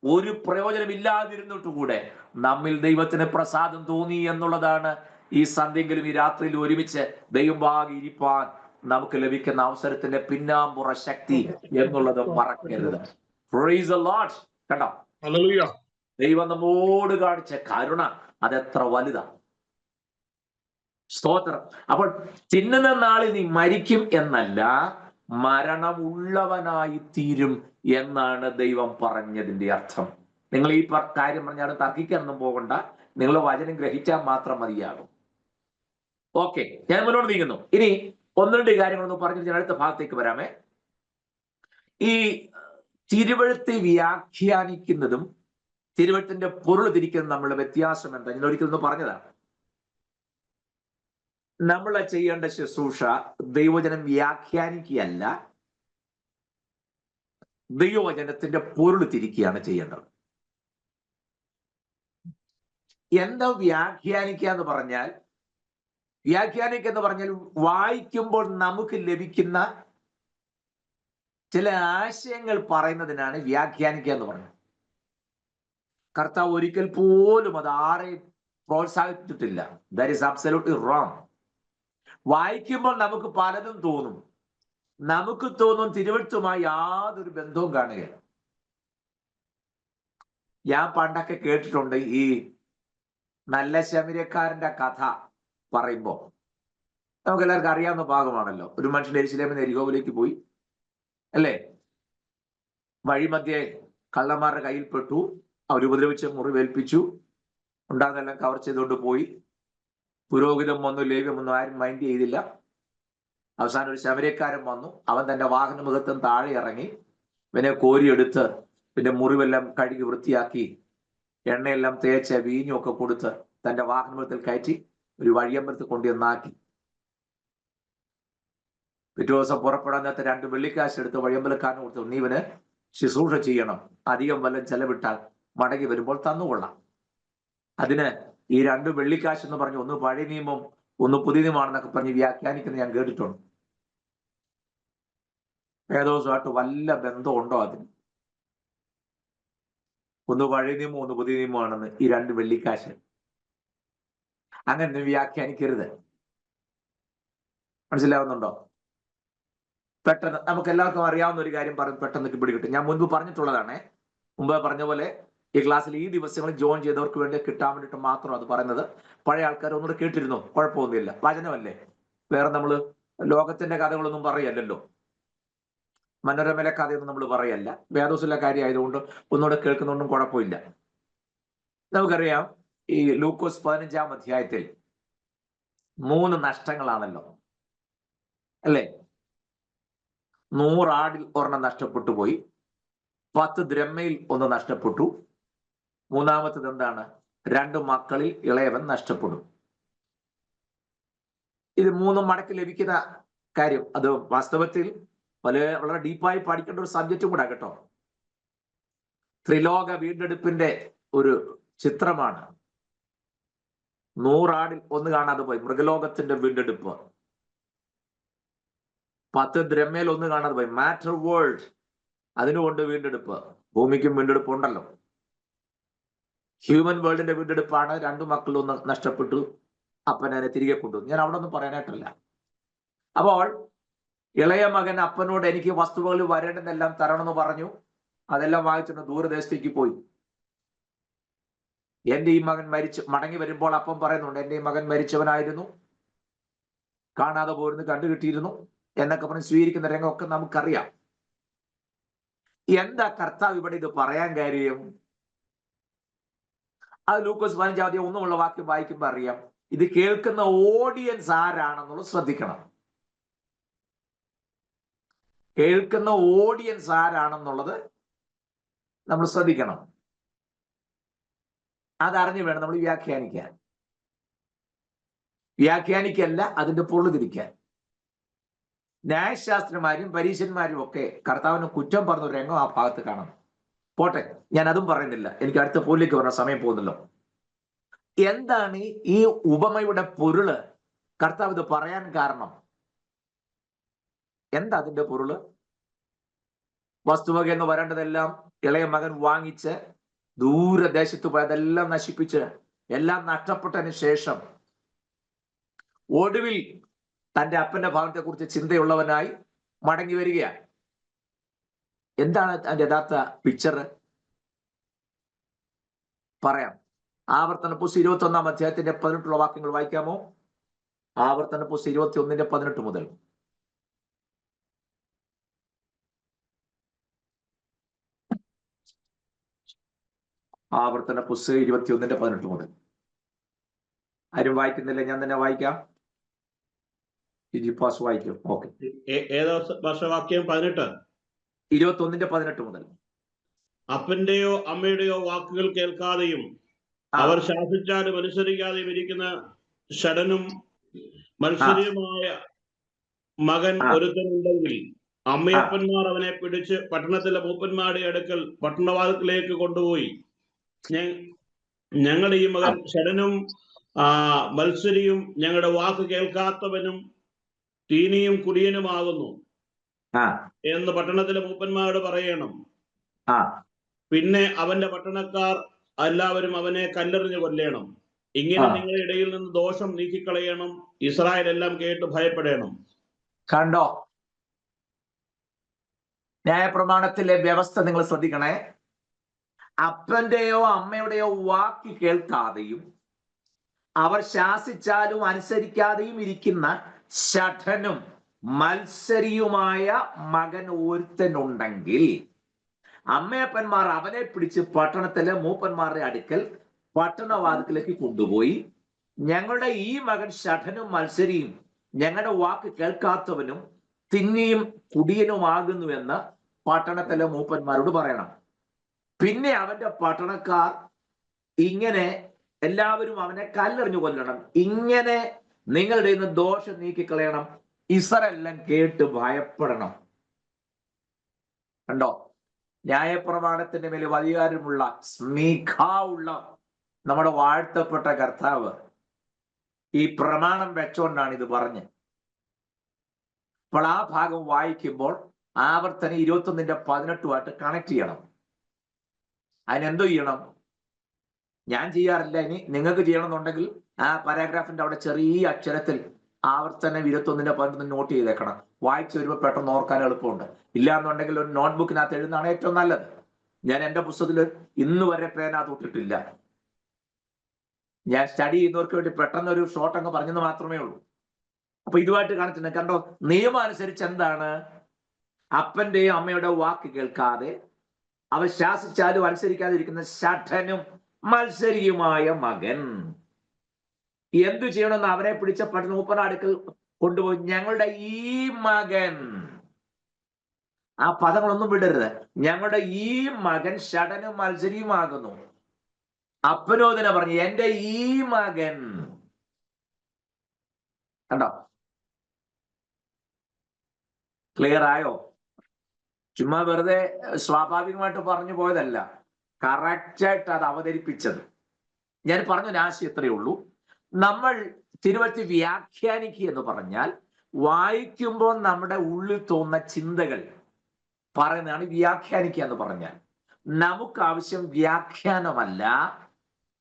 ഒരു പ്രയോജനമില്ലാതിരുന്നിട്ടുകൂടെ നമ്മിൽ ദൈവത്തിന് പ്രസാദം തോന്നി എന്നുള്ളതാണ് ഈ സന്ധ്യയെങ്കിലും ഈ രാത്രിയിൽ ഒരുമിച്ച് ദൈവഭാഗം ഇരിപ്പാൻ നമുക്ക് ലഭിക്കുന്ന അവസരത്തിന്റെ പിന്നാമ്പുറ ശക്തി എന്നുള്ളത് മറക്കരുത്. Praise the Lord. കണ്ടോ? ഹല്ലേലൂയ. ദൈവം നമ്മോട് കാണിച്ച കരുണ അതെത്ര വലുതാ. സ്തോത്രം. അപ്പോൾ തിന്നുന്ന നാളിൽ നീ മരിക്കും എന്നല്ല, മരണമുള്ളവനായി തീരും എന്നാണ് ദൈവം പറഞ്ഞതിന്റെ അർത്ഥം. നിങ്ങൾ ഈ കാര്യം പറഞ്ഞാൽ തർക്കിക്കാനൊന്നും പോകണ്ട. നിങ്ങൾ വചനം ഗ്രഹിച്ചാൽ മാത്രം മതിയാകും. ഓക്കെ, ഞാൻ മുന്നോട്ട് നീങ്ങുന്നു. ഇനി ഒന്ന് രണ്ട് കാര്യങ്ങളൊന്ന് പറഞ്ഞിട്ട് ഞാൻ അടുത്ത ഭാഗത്തേക്ക് വരാമേ. ഈ തിരുവഴുത്തെ വ്യാഖ്യാനിക്കുന്നതും തിരുവഴുത്തിന്റെ പൊരുൾ തിരിക്കുന്നതും തമ്മിലുള്ള വ്യത്യാസം എന്താ? ഞാൻ ഒരിക്കലൊന്ന് പറഞ്ഞതാണ്. നമ്മൾ ചെയ്യേണ്ട ശുശ്രൂഷ ദൈവവചനം വ്യാഖ്യാനിക്കുകയല്ല, ദൈവവചനത്തിന്റെ പൊരുൾ തിരിക്കുകയാണ് ചെയ്യേണ്ടത്. എന്താ വ്യാഖ്യാനിക്കുക എന്ന് പറഞ്ഞാൽ? വ്യാഖ്യാനിക്കുക എന്ന് പറഞ്ഞാൽ വായിക്കുമ്പോൾ നമുക്ക് ലഭിക്കുന്ന ചില ആശയങ്ങൾ പറയുന്നതിനാണ് വ്യാഖ്യാനിക്കുക എന്ന് പറഞ്ഞത്. കർത്താവ് ഒരിക്കൽ പോലും അത് ആരെയും പ്രോത്സാഹിപ്പിച്ചിട്ടില്ല. That is absolutely wrong. വായിക്കുമ്പോൾ നമുക്ക് പലതും തോന്നും. നമുക്ക് തോന്നും തിരുവഴുത്തുമായി യാതൊരു ബന്ധവും കാണുകയില്ല. ഞാൻ പണ്ടൊക്കെ കേട്ടിട്ടുണ്ട് ഈ നല്ല ശമര്യക്കാരന്റെ കഥ പറയുമ്പോൾ. നമുക്ക് എല്ലാവർക്കും അറിയാവുന്ന ഭാഗമാണല്ലോ. ഒരു മനുഷ്യൻ യെരൂശലേമിൽ നിന്ന് എരിഹോവിലേക്ക് പോയി, അല്ലേ? വഴിമധ്യേ കള്ളന്മാരുടെ കയ്യിൽപ്പെട്ടു. അവർ ഉപദ്രവിച്ച് മുറിവേൽപ്പിച്ചു. ഉണ്ടാകുന്നെല്ലാം കവർ ചെയ്തുകൊണ്ട് പോയി. പുരോഹിതം വന്നു, ലേവ്യം വന്നു, ആരും മൈൻഡ് ചെയ്തില്ല. അവസാനം ഒരു ശമര്യക്കാരൻ വന്നു. അവൻ തന്റെ വാഹനമുഖത്തും താഴെ ഇറങ്ങി ഇവനെ കോരിയെടുത്ത് പിന്നെ മുറിവെല്ലാം കഴുകി വൃത്തിയാക്കി എണ്ണയെല്ലാം തേച്ച് വീഞ്ഞും ഒക്കെ കൊടുത്ത് തന്റെ വാഹനത്തിൽ കയറ്റി ഒരു വഴിയമ്പലത്തിൽ കൊണ്ടുവന്നാക്കി. പിറ്റേ ദിവസം പുറപ്പെടാൻ നേരത്തെ 2 വെള്ളിക്കാശ് എടുത്ത് വഴിയമ്പലക്കാരന് കൊടുത്തു. നീ ഇവന് ശുശ്രൂഷ ചെയ്യണം, അധികം വല്ലതും ചെലവിട്ടാൽ മടങ്ങി വരുമ്പോൾ തന്നുകൊള്ളാം. അതിന് ഈ 2 വെള്ളിക്കാശ് എന്ന് പറഞ്ഞു, ഒന്ന് പഴയ നിയമം ഒന്ന് പുതിയ നിയമമാണെന്നൊക്കെ പറഞ്ഞ് വ്യാഖ്യാനിക്കുന്നത് ഞാൻ കേട്ടിട്ടുണ്ട്. വേദോസുമായിട്ട് വല്ല ബന്ധമുണ്ടോ അതിന്? ഒന്ന് പഴയ നിയമം ഒന്ന് പുതിയ നിയമമാണെന്ന് ഈ 2 വെള്ളിക്കാശ്. അങ്ങനെ വ്യാഖ്യാനിക്കരുത്. മനസ്സിലാവുന്നുണ്ടോ? പെട്ടെന്ന് നമുക്ക് എല്ലാവർക്കും അറിയാവുന്ന ഒരു കാര്യം പറഞ്ഞ് പെട്ടെന്ന് പിടികിട്ടും. ഞാൻ മുൻപ് പറഞ്ഞിട്ടുള്ളതാണ്. മുമ്പ് പറഞ്ഞ പോലെ ഈ ക്ലാസ്സിൽ ഈ ദിവസങ്ങളിൽ ജോയിൻ ചെയ്തവർക്ക് വേണ്ടി കിട്ടാൻ വേണ്ടിയിട്ട് മാത്രം അത് പറയുന്നത്. പഴയ ആൾക്കാർ ഒന്നുകൂടെ കേട്ടിരുന്നു, കുഴപ്പമൊന്നുമില്ല. വചനമല്ലേ, വേറെ നമ്മൾ ലോകത്തിന്റെ കഥകളൊന്നും പറയല്ലോ. മനോരമയിലെ കഥയൊന്നും നമ്മൾ പറയല്ല. വേദോസിലെ കാര്യം ആയതുകൊണ്ട് ഒന്നുകൂടെ കേൾക്കുന്നതുകൊണ്ടും കുഴപ്പമില്ല. നമുക്കറിയാം ഈ ലൂക്കോസ് 15-ാം അധ്യായത്തിൽ 3 നഷ്ടങ്ങളാണല്ലോ, അല്ലേ? 100 ആടിൽ ഒരെണ്ണം നഷ്ടപ്പെട്ടു പോയി, 10 ദ്രഹ്മയിൽ 1 നഷ്ടപ്പെട്ടു, മൂന്നാമത്തത് എന്താണ്? 2 മക്കളിൽ ഇളയവൻ നഷ്ടപ്പെടും. ഇത് 3 മടക്ക് ലഭിക്കുന്ന കാര്യം അത് വാസ്തവത്തിൽ വളരെ ഡീപ്പായി പഠിക്കേണ്ട ഒരു സബ്ജക്റ്റും കൂടെ കേട്ടോ. ത്രിലോക വീണ്ടെടുപ്പിന്റെ ഒരു ചിത്രമാണ്. 100 ആടിൽ 1 കാണാതെ പോയി, മൃഗലോകത്തിന്റെ വീണ്ടെടുപ്പ്. 10 ദ്രഹ്മയിൽ 1 കാണാതെ പോയി, മാറ്റർ വേൾഡ്, അതിനുകൊണ്ട് വീണ്ടെടുപ്പ്. ഭൂമിക്കും വീണ്ടെടുപ്പ് ഉണ്ടല്ലോ. ഹ്യൂമൻ വേൾഡിന്റെ വീണ്ടെടുപ്പാണ്. 2 മക്കളിൽ 1 നഷ്ടപ്പെട്ടു, അപ്പൻ അതിനെ തിരികെ കൊണ്ടുവന്നു. ഞാൻ അവിടെ ഒന്നും പറയാനായിട്ടല്ല. അപ്പോൾ ഇളയ മകൻ അപ്പനോട് എനിക്ക് വസ്തുവകൾ വരേണ്ടതെല്ലാം തരണമെന്ന് പറഞ്ഞു. അതെല്ലാം വാങ്ങിച്ചിട്ട് ദൂരദേശത്തേക്ക് പോയി. എന്റെ ഈ മകൻ മടങ്ങി വരുമ്പോൾ അപ്പം പറയുന്നുണ്ട്, എന്റെ ഈ മകൻ മരിച്ചവനായിരുന്നു, കാണാതെ പോയിരുന്നു, കണ്ടുകിട്ടിയിരുന്നു എന്നൊക്കെ പറഞ്ഞ് സ്വീകരിക്കുന്ന രംഗമൊക്കെ നമുക്കറിയാം. എന്താ കർത്താവ് ഇവിടെ ഇത് പറയാൻ കാര്യം? അത് ലൂക്കോസ് 15 ഒന്നുമുള്ള വാക്യം വായിക്കുമ്പോൾ അറിയാം. ഇത് കേൾക്കുന്ന ഓഡിയൻസ് ആരാണെന്നുള്ളത് ശ്രദ്ധിക്കണം. കേൾക്കുന്ന ഓഡിയൻസ് ആരാണെന്നുള്ളത് നമ്മൾ ശ്രദ്ധിക്കണം. അതറിഞ്ഞു വേണം നമ്മൾ വ്യാഖ്യാനിക്കാൻ. വ്യാഖ്യാനിക്കല്ല, അതിന്റെ പൊരുൾ തിരിക്കാൻ. ന്യായശാസ്ത്രന്മാരും പരീശന്മാരും ഒക്കെ കർത്താവിന് കുറ്റം പറഞ്ഞ ഒരു രംഗം ആ ഭാഗത്ത് കാണണം. പോട്ടെ, ഞാൻ അതും പറയുന്നില്ല, എനിക്ക് അടുത്ത പോലിലേക്ക് പറഞ്ഞ സമയം പോകുന്നല്ലോ. എന്താണ് ഈ ഉപമയുടെ പൊരുള്? കർത്താവ് ഇത് പറയാൻ കാരണം എന്താ? അതിന്റെ പൊരുള് വസ്തുവക എന്ന് വരേണ്ടതെല്ലാം ഇളയ മകൻ വാങ്ങിച്ച് ദൂരദേശത്ത് പോയതെല്ലാം നശിപ്പിച്ച് എല്ലാം നഷ്ടപ്പെട്ടതിന് ശേഷം ഒടുവിൽ തന്റെ അപ്പന്റെ ഭാഗത്തെ കുറിച്ച് ചിന്തയുള്ളവനായി മടങ്ങി വരികയാണ്. എന്താണ് അതിന്റെ യഥാർത്ഥ പിക്ചർ? പറയാം. ആവർത്തന പുസ്തകം 21 18 വാക്യങ്ങൾ വായിക്കാമോ? ആവർത്തന പുസ്തകം 21:18 മുതൽ. ആവർത്തന പുസ്തകം 21:18 മുതൽ. ആരും വായിക്കുന്നില്ല, ഞാൻ തന്നെ വായിക്കാം. വായിക്കും. ഓക്കെ. ഏതാ വർഷവാക്യം? 18. 21:18 മുതൽ. അപ്പന്റെയോ അമ്മയുടെയോ വാക്കുകൾ കേൾക്കാതെയും അവർ ശാസിച്ചാലും അനുസരിക്കാതെയും ഇരിക്കുന്ന ഷടനും മത്സരിയുമായ മകൻ ഒരുത്തനുണ്ടെങ്കിൽ അമ്മയപ്പന്മാർ അവനെ പിടിച്ച് പട്ടണത്തിലെ മൂപ്പന്മാരുടെ അടുക്കൽ പട്ടണവാതിലേക്ക് കൊണ്ടുപോയി, ഞങ്ങളുടെ ഈ മകൻ ഷടനും മത്സരിയും ഞങ്ങളുടെ വാക്ക് കേൾക്കാത്തവനും തീനിയും കുടിയനുമാകുന്നു എന്ന് പട്ടണത്തിലെ മൂപ്പന്മാരോട് പറയണം. പിന്നെ അവന്റെ പട്ടണക്കാർ എല്ലാവരും അവനെ കല്ലെറിഞ്ഞു കൊല്ലണം. ഇങ്ങനെ നിങ്ങളുടെ ഇടയിൽ നിന്ന് ദോഷം നീക്കിക്കളയണം. ഇസ്രായേൽ എല്ലാം കേട്ട് ഭയപ്പെടണം. കണ്ടോ? ന്യായപ്രമാണത്തിലെ വ്യവസ്ഥ നിങ്ങൾ ശ്രദ്ധിക്കണേ. അപ്പന്റെയോ അമ്മയുടെയോ വാക്ക് കേൾക്കാതെയും അവർ ശാസിച്ചാലും അനുസരിക്കാതെയും ഇരിക്കുന്ന ഷഠനും മത്സരിയുമായ മകൻ ഒരുത്തനുണ്ടെങ്കിൽ അമ്മയപ്പന്മാർ അവനെ പിടിച്ച് പട്ടണത്തിലെ മൂപ്പന്മാരുടെ അടുക്കൽ പട്ടണവാതിലേക്ക് കൊണ്ടുപോയി, ഞങ്ങളുടെ ഈ മകൻ ഷഠനും മത്സരിയും ഞങ്ങളുടെ വാക്ക് കേൾക്കാത്തവനും തിന്നിയും കുടിയനുമാകുന്നുവെന്ന് പട്ടണത്തിലെ മൂപ്പന്മാരോട് പറയണം. പിന്നെ അവന്റെ പട്ടണക്കാർ ഇങ്ങനെ എല്ലാവരും അവനെ കല്ലെറിഞ്ഞു കൊല്ലണം. ഇങ്ങനെ നിങ്ങളുടെ ഇന്ന് ദോഷം നീക്കിക്കളയണം. ഇസ്രായേലെല്ലാം കേട്ട് ഭയപ്പെടണം. കണ്ടോ? ന്യായപ്രമാണത്തിന്റെ മേൽ അധികാരമുള്ള സ്മീഖാവുള്ള നമ്മുടെ വാഴ്ത്തപ്പെട്ട കർത്താവ് ഈ പ്രമാണം വെച്ചോണ്ടാണ് ഇത് പറഞ്ഞ്. അപ്പോൾ ആ ഭാഗം വായിക്കുമ്പോൾ ആവർത്തനം 21:18 കണക്ട് ചെയ്യണം. അതിനെന്തോ ചെയ്യണം? ഞാൻ ചെയ്യാറില്ല, ഇനി നിങ്ങൾക്ക് ചെയ്യണമെന്നുണ്ടെങ്കിൽ ആ പാരാഗ്രാഫിന്റെ അവിടെ ചെറിയ അക്ഷരത്തിൽ ആവർത്തനം 21:18 നോട്ട് ചെയ്തേക്കണം. വായിച്ചു വരുമ്പോൾ പെട്ടെന്ന് ഓർക്കാൻ എളുപ്പമുണ്ട്. ഇല്ലാന്നുണ്ടെങ്കിൽ ഒരു നോട്ട്ബുക്കിനകത്ത് എഴുതുന്നതാണ് ഏറ്റവും നല്ലത്. ഞാൻ എന്റെ പുസ്തകത്തിൽ ഇന്ന് വരെ പേന തൊട്ടിട്ടില്ല. ഞാൻ സ്റ്റഡി ചെയ്യുന്നവർക്ക് വേണ്ടി പെട്ടെന്ന് ഒരു ഷോർട്ട് അങ്ങ് പറഞ്ഞെന്ന് മാത്രമേ ഉള്ളൂ. അപ്പൊ ഇതുമായിട്ട് കാണിച്ചിട്ടുണ്ട്. കണ്ടോ? നിയമം അനുസരിച്ച് എന്താണ്? അപ്പന്റെയും അമ്മയുടെ വാക്ക് കേൾക്കാതെ അവ ശാസിച്ചാലും അനുസരിക്കാതിരിക്കുന്ന ഷഠനും മത്സരിയുമായ മകൻ എന്തു ചെയ്യണമെന്ന് അവനെ പിടിച്ച പട്ടണ മൂപ്പന്റെ അടുക്കൽ കൊണ്ടുപോയി, ഞങ്ങളുടെ ഈ മകൻ, ആ പദങ്ങളൊന്നും വിടരുത്, ഞങ്ങളുടെ ഈ മകൻ ഷഠനും മത്സരിയുമാകുന്നു. അപ്പനോദന പറഞ്ഞു, എന്റെ ഈ മകൻ. കണ്ടോ? ക്ലിയർ ആയോ? ചുമ്മാ വെറുതെ സ്വാഭാവികമായിട്ട് പറഞ്ഞു പോയതല്ല, കറക്റ്റായിട്ട് അത് അവതരിപ്പിച്ചത്. ഞാൻ പറഞ്ഞ ആശയം ഇത്രയേ ഉള്ളൂ. നമ്മൾ തിരുവഴുത്ത് വ്യാഖ്യാനിക്കുക എന്ന് പറഞ്ഞാൽ വായിക്കുമ്പോൾ നമ്മുടെ ഉള്ളിൽ തോന്നുന്ന ചിന്തകൾ പറയുന്നതാണ് വ്യാഖ്യാനിക്കുക എന്ന് പറഞ്ഞാൽ. നമുക്ക് ആവശ്യം വ്യാഖ്യാനമല്ല,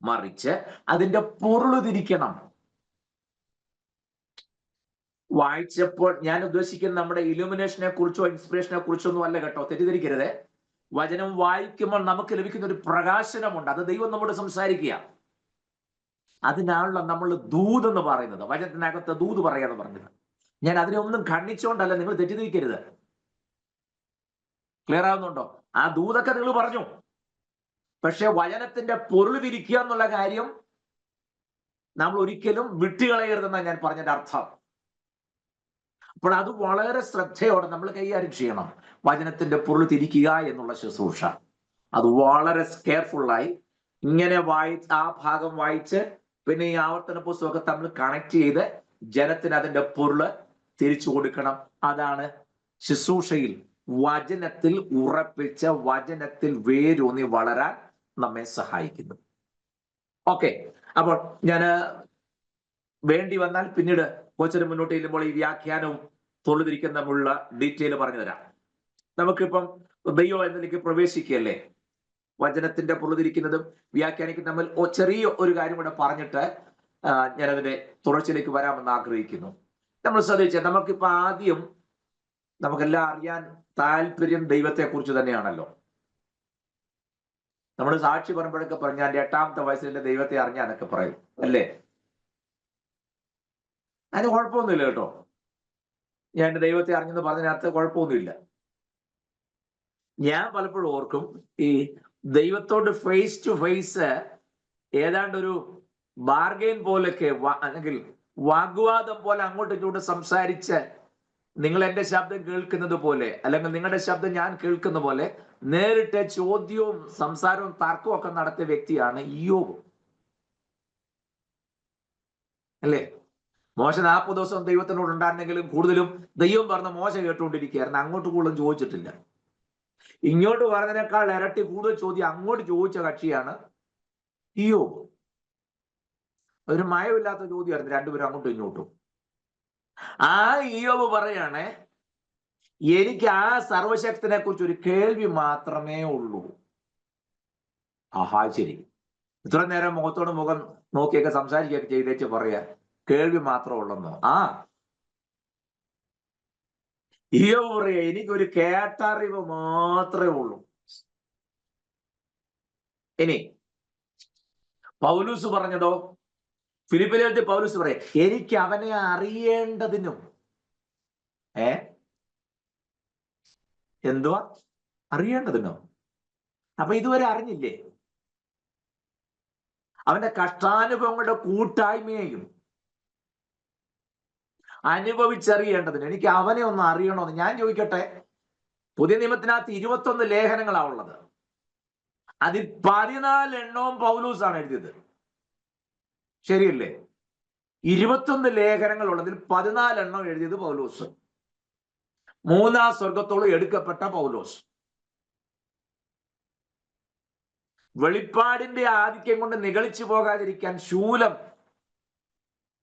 മറിച്ച് അതിന്റെ പൊരുൾ തിരിക്കണം. വായിച്ചപ്പോൾ ഞാൻ ഉദ്ദേശിക്കുന്നത് നമ്മുടെ ഇലുമിനേഷനെ കുറിച്ചോ ഇൻസ്പിറേഷനെ കുറിച്ചോ ഒന്നും അല്ല കേട്ടോ, തെറ്റിദ്ധരിക്കരുത്. വചനം വായിക്കുമ്പോൾ നമുക്ക് ലഭിക്കുന്ന ഒരു പ്രകാശനമുണ്ട്, അത് ദൈവം നമ്മോട് സംസാരിക്കുക. അതിനാണല്ലോ നമ്മൾ ദൂത് എന്ന് പറയുന്നത്, വചനത്തിനകത്ത് ദൂത് പറയാന്ന് പറഞ്ഞത്. ഞാൻ അതിനെ ഒന്നും ഖണ്ഡിച്ചുകൊണ്ടല്ല, നിങ്ങൾ തെറ്റിദ്ധരിക്കരുത്. ക്ലിയർ ആവുന്നുണ്ടോ? ആ ദൂതൊക്കെ നിങ്ങൾ പറഞ്ഞു, പക്ഷെ വചനത്തിന്റെ പൊരുൾ തിരിക്കുക എന്നുള്ള കാര്യം നമ്മൾ ഒരിക്കലും വിട്ടുകളയരുതെന്നാണ് ഞാൻ പറഞ്ഞതിന്റെ അർത്ഥം. അപ്പോൾ അത് വളരെ ശ്രദ്ധയോടെ നമ്മൾ കൈകാര്യം ചെയ്യണം. വചനത്തിന്റെ പൊരുൾ തിരിക്കുക എന്നുള്ള ശുശ്രൂഷ അത് വളരെ കെയർഫുള്ളായി ഇങ്ങനെ ആ ഭാഗം വായിച്ച് പിന്നെ ഈ ആവർത്തന പുസ്തകമൊക്കെ തമ്മിൽ കണക്ട് ചെയ്ത് ജനത്തിന് അതിന്റെ പൊരുള് തിരിച്ചു കൊടുക്കണം. അതാണ് ശുശ്രൂഷയിൽ വചനത്തിൽ ഉറപ്പിച്ച വചനത്തിൽ വേരൂന്നി വളരാൻ നമ്മെ സഹായിക്കുന്നു. ഓക്കെ, അപ്പോൾ ഞാൻ വേണ്ടി വന്നാൽ പിന്നീട് കുറച്ചൊരു മുന്നോട്ട് ചെല്ലുമ്പോൾ ഈ വ്യാഖ്യാനവും തൊഴുതിരിക്കുന്ന തമ്മിലുള്ള ഡീറ്റെയിൽ പറഞ്ഞു തരാം. നമുക്കിപ്പം ദൈവം എന്നതിലേക്ക് പ്രവേശിക്കുകയല്ലേ. വചനത്തിന്റെ പൊറുതിരിക്കുന്നതും വ്യാഖ്യാനിക്കുന്നതും തമ്മിൽ ചെറിയ ഒരു കാര്യം കൂടെ പറഞ്ഞിട്ട് ഞാനതിന്റെ തുടർച്ചയിലേക്ക് വരാമെന്ന് ആഗ്രഹിക്കുന്നു. നമ്മൾ ശ്രദ്ധിച്ചാൽ നമുക്കിപ്പോ ആദ്യം നമുക്കെല്ലാം അറിയാൻ താല്പര്യം ദൈവത്തെ കുറിച്ച് തന്നെയാണല്ലോ. നമ്മൾ സാക്ഷി പറയുമ്പോഴൊക്കെ പറഞ്ഞു ഞാൻ 8ാമത്തെ വയസ്സിൽ എന്റെ ദൈവത്തെ അറിഞ്ഞാന്നൊക്കെ പറയും അല്ലേ. അതിന് കുഴപ്പമൊന്നുമില്ല കേട്ടോ, ഞാൻ എന്റെ ദൈവത്തെ അറിഞ്ഞെന്ന് പറഞ്ഞതിനകത്ത് കുഴപ്പമൊന്നുമില്ല. ഞാൻ പലപ്പോഴും ഓർക്കും ഈ ദൈവത്തോട് ഫേസ് ടു ഫേസ് ഏതാണ്ട് ഒരു ബാർഗെയിൻ പോലൊക്കെ അല്ലെങ്കിൽ വാഗ്വാദം പോലെ അങ്ങോട്ടും ഇങ്ങോട്ടും സംസാരിച്ച് നിങ്ങൾ എന്റെ ശബ്ദം കേൾക്കുന്നത് പോലെ അല്ലെങ്കിൽ നിങ്ങളുടെ ശബ്ദം ഞാൻ കേൾക്കുന്ന പോലെ നേരിട്ട് ചോദ്യവും സംസാരവും തർക്കവും ഒക്കെ നടത്തിയ വ്യക്തിയാണ് ഇയ്യോബ് അല്ലേ. മോശ 40 ദിവസം ദൈവത്തിനോട് ഉണ്ടായിരുന്നെങ്കിലും കൂടുതലും ദൈവം പറഞ്ഞ മോശ കേട്ടുകൊണ്ടിരിക്കുകയായിരുന്നു, അങ്ങോട്ട് കൂടുതലും ചോദിച്ചിട്ടില്ല. ഇങ്ങോട്ട് പറഞ്ഞതിനേക്കാൾ ഇരട്ടി കൂടുതൽ ചോദ്യം അങ്ങോട്ട് ചോദിച്ച കക്ഷിയാണ് ഇയ്യോബ്. ഒരു മയമില്ലാത്ത ചോദ്യമായിരുന്നു രണ്ടുപേരും അങ്ങോട്ടും ഇങ്ങോട്ടും. ആ ഇയ്യോബ് പറയാണ് എനിക്ക് ആ സർവശക്തനെ കുറിച്ച് ഒരു കേൾവി മാത്രമേ ഉള്ളൂ. ആഹാ ശരി, ഇത്ര നേരം മുഖത്തോട് മുഖം നോക്കിയൊക്കെ സംസാരിക്കുകയൊക്കെ ചെയ്തേച്ച് പറയാ കേൾവി മാത്രം ഉള്ളെന്നോ? ആ ഇയ്യോബ് പറയാ എനിക്കൊരു കേട്ടറിവ് മാത്രമേ ഉള്ളൂ. ഇനി പൗലൂസ് പറഞ്ഞതോ, ഫിലിപ്പിലെഴുതി പൗലൂസ് പറയാ എനിക്ക് അവനെ അറിയേണ്ടതിനും എന്തുവാ അറിയേണ്ടതിനോ? അപ്പൊ ഇതുവരെ അറിഞ്ഞില്ലേ? അവന്റെ കഷ്ടാനുഭവങ്ങളുടെ കൂട്ടായ്മയെയും അനുഭവിച്ചറിയേണ്ടതിന് എനിക്ക് അവനെ ഒന്ന് അറിയണമെന്ന്. ഞാൻ ചോദിക്കട്ടെ, പുതിയ നിയമത്തിനകത്ത് 21 ലേഖനങ്ങളാണ് ഉള്ളത്. അതിൽ 14 എണ്ണവും പൗലൂസാണ് എഴുതിയത്, ശരിയല്ലേ? 21 ലേഖനങ്ങൾ ഉള്ളതിൽ 14 എണ്ണം എഴുതിയത് പൗലൂസ്. 3ാം സ്വർഗത്തോളം എടുക്കപ്പെട്ട പൗലോസ്. വെളിപ്പാടിന്റെ ആധിക്യം കൊണ്ട് നിഗളിച്ചു പോകാതിരിക്കാൻ ശൂലം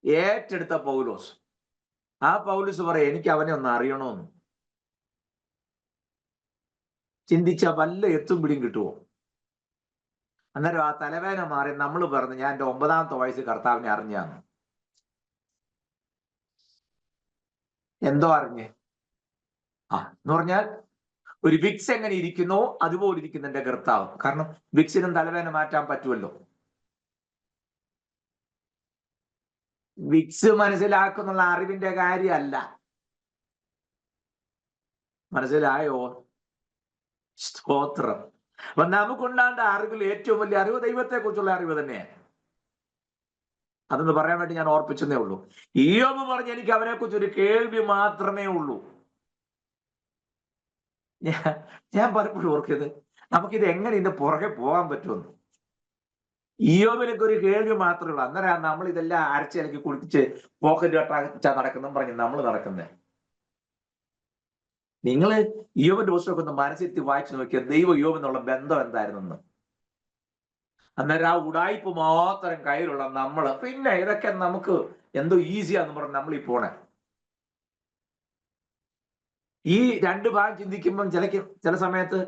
ഏറ്റെടുത്ത പൗലോസ്. ആ പൗലോസ് പറയാം എനിക്ക് അവനെ ഒന്ന് അറിയണമെന്ന്. ചിന്തിച്ച വല്ല എത്തും പിടിയും കിട്ടുമോ? അന്നേരം ആ തലവേദന മാറി നമ്മൾ പറഞ്ഞു ഞാൻ എൻ്റെ 9ാമത്തെ വയസ്സിൽ കർത്താവിനെ അറിഞ്ഞാന്ന്. എന്തോ അറിഞ്ഞേ? എന്ന് പറഞ്ഞാൽ ഒരു വിക്സ് എങ്ങനെ ഇരിക്കുന്നോ അതുപോലെ ഇരിക്കുന്നു എന്റെ കർത്താവ്. കാരണം വിക്സിനും തലവേദന മാറ്റാൻ പറ്റുമല്ലോ. വിക്സ് മനസ്സിലാക്കുന്നുള്ള അറിവിന്റെ കാര്യമല്ല. മനസ്സിലായോ? സ്തോത്രം. അപ്പൊ നമുക്കുണ്ടാകേണ്ട അറിവിൽ ഏറ്റവും വലിയ അറിവ് ദൈവത്തെ കുറിച്ചുള്ള അറിവ് തന്നെയാണ്. അതെന്ന് പറയാൻ വേണ്ടി ഞാൻ ഓർപ്പിച്ചതേ ഉള്ളൂ. ഇയ്യോബ് പറഞ്ഞ് എനിക്ക് അവനെ കുറിച്ച് ഒരു കേൾവി മാത്രമേ ഉള്ളൂ. ഞാൻ പലപ്പോഴും ഓർക്കിയത് നമുക്കിത് എങ്ങനെ ഇതിന്റെ പുറകെ പോകാൻ പറ്റുമെന്ന്. ഇയ്യോബിനൊക്കെ ഒരു കേൾവി മാത്രമേ ഉള്ളൂ. അന്നേരം നമ്മൾ ഇതെല്ലാം അരച്ചിലക്കി കുളിപ്പിച്ച് പോക്കറ്റ് കട്ടാ നടക്കുന്ന പറഞ്ഞ് നമ്മൾ നടക്കുന്നത്. നിങ്ങൾ ഇയ്യോബിന്റെ പുസ്തകമൊക്കെ ഒന്ന് മനസ്സിരുത്തി വായിച്ചു നോക്കിയാൽ ദൈവം ഇയ്യോബ് എന്നുള്ള ബന്ധം എന്തായിരുന്നെന്ന്. അന്നേരം ആ ഉടായ്പ് മാത്രം കയ്യിലുള്ള നമ്മള് പിന്നെ ഇതൊക്കെ നമുക്ക് എന്തോ ഈസിയാന്ന് പറഞ്ഞ് നമ്മൾ ഈ പോണേ. ഈ 2 ഭാഗം ചിന്തിക്കുമ്പം ചില സമയത്ത്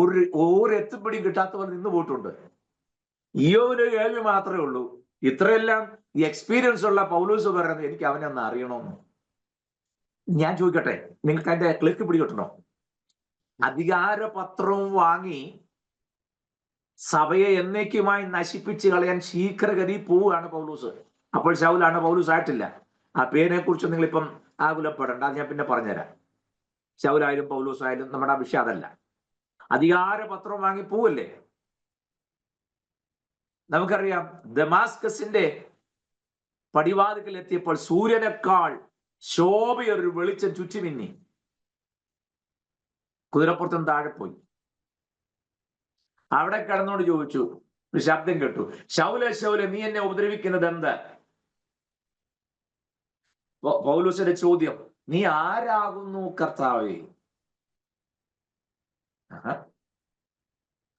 ഒരു എത്തുപിടിയും കിട്ടാത്ത പോലെ നിന്ന് പോയിട്ടുണ്ട്. ഇയ്യോബിന് കേൾവി മാത്രമേ ഉള്ളൂ. ഇത്രയെല്ലാം ഈ എക്സ്പീരിയൻസ് ഉള്ള പൗലൂസ് പറയുന്നത് എനിക്ക് അവനെ ഒന്ന് അറിയണമെന്ന്. ഞാൻ ചോദിക്കട്ടെ, നിങ്ങൾക്ക് അതിന്റെ ക്ലിക്ക് പിടികിട്ടണോ? അധികാരപത്രവും വാങ്ങി സഭയെ എന്നേക്കുമായി നശിപ്പിച്ച് കളയാൻ ശീഘ്രഗതി പോവുകയാണ് പൗലൂസ്. അപ്പോൾ ശൗലാണ്, പൗലൂസ് ആയിട്ടില്ല. ആ പേരിനെ കുറിച്ച് നിങ്ങളിപ്പം ആകുലപ്പെടേണ്ട, അത് ഞാൻ പിന്നെ പറഞ്ഞുതരാം. ശൗലായാലും പൗലൂസ് ആയാലും നമ്മുടെ വിഷയം അതല്ല. അധികാരപത്രം വാങ്ങി പോവല്ലേ. നമുക്കറിയാം, ദമാസ്കസിന്റെ പടിവാതിക്കൽ എത്തിയപ്പോൾ സൂര്യനേക്കാൾ ശോഭയൊരു വെളിച്ചം ചുറ്റിമിന്നി. കുതിരപ്പുറത്തും താഴെ പോയി. അവിടെ കിടന്നോട് ചോദിച്ചു, ഒരു ശബ്ദം കേട്ടു, ശൗലെ ശൗലെ, നീ എന്നെ ഉപദ്രവിക്കുന്നത് എന്ത്? പൗലൂസിന്റെ ചോദ്യം, നീ ആരാകുന്നു കർത്താവേ?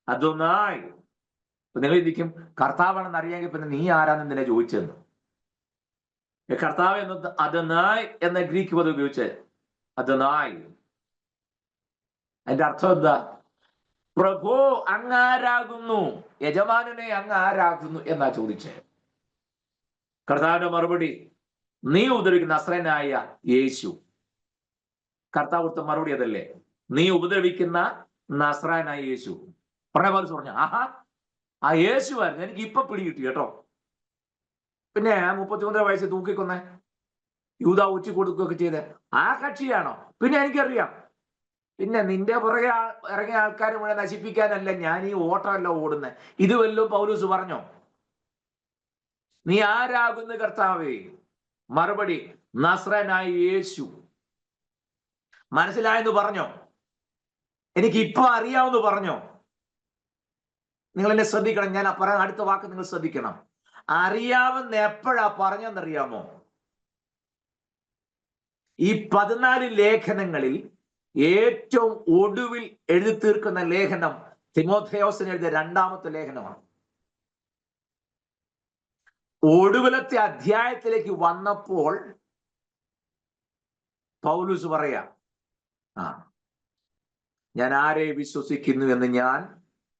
അതൊന്നായി നിങ്ങൾ ഇരിക്കും, കർത്താവാണെന്ന് അറിയാമെങ്കിൽ പിന്നെ നീ ആരാന്ന് നിന്നെ ചോദിച്ചെന്ന്. കർത്താവ് എന്നത് അദോനായി എന്ന ഗ്രീക്ക് പദം ഉപയോഗിച്ച് അദോനായി. അതിന്റെ അർത്ഥം എന്താ? പ്രഭു അങ്ങാരാകുന്നു, യജമാനനെ അങ്ങ് ആരാകുന്നു എന്നാ ചോദിച്ചേ. കർത്താവിന്റെ മറുപടി, നീ ഉപദ്രവിക്കുന്ന നസ്രയനായ യേശു. കർത്താവ് കൊടുത്ത മറുപടി അതല്ലേ, നീ ഉപദ്രവിക്കുന്ന നസ്രായനായ യേശു. ഉടനെ പൗലോസ് പറഞ്ഞു, ആഹാ, ആ യേശുവായിരുന്നു, എനിക്ക് ഇപ്പൊ പിടികിട്ടി കേട്ടോ. പിന്നെ 33 വയസ്സ് തൂക്കിക്കൊന്നേ, യൂദാ ഉച്ചി കൊടുക്കുകയൊക്കെ ചെയ്ത് ആ കക്ഷിയാണോ? പിന്നെ എനിക്കറിയാം. പിന്നെ നിന്റെ പുറകെ ഇറങ്ങിയ ആൾക്കാർ മുഴുവൻ നശിപ്പിക്കാനല്ല ഞാൻ ഈ ഓട്ടമല്ല ഓടുന്നത്. ഇത് വല്ലതും പൗലൂസ് പറഞ്ഞോ? നീ ആരാകുന്നു കർത്താവേ? മറുപടി, നസ്രയനായ യേശു. മനസ്സിലായെന്ന് പറഞ്ഞോ? എനിക്ക് ഇപ്പൊ അറിയാമെന്ന് പറഞ്ഞോ? നിങ്ങൾ എന്നെ ശ്രദ്ധിക്കണം, ഞാൻ പറയാൻ അടുത്ത വാക്ക് നിങ്ങൾ ശ്രദ്ധിക്കണം. അറിയാമെന്ന് എപ്പോഴാ പറഞ്ഞെന്നറിയാമോ? ഈ 14 ലേഖനങ്ങളിൽ ഏറ്റവും ഒടുവിൽ എഴുതി തീർക്കുന്ന ലേഖനം തിമോഥെയോസിന് എഴുതിയ 2-ാമത്തെ ലേഖനമാണ്. ഒടുവിലത്തെ അധ്യായത്തിലേക്ക് വന്നപ്പോൾ പൗലൂസ് പറയാ, ഞാൻ ആരെ വിശ്വസിക്കുന്നു എന്ന് ഞാൻ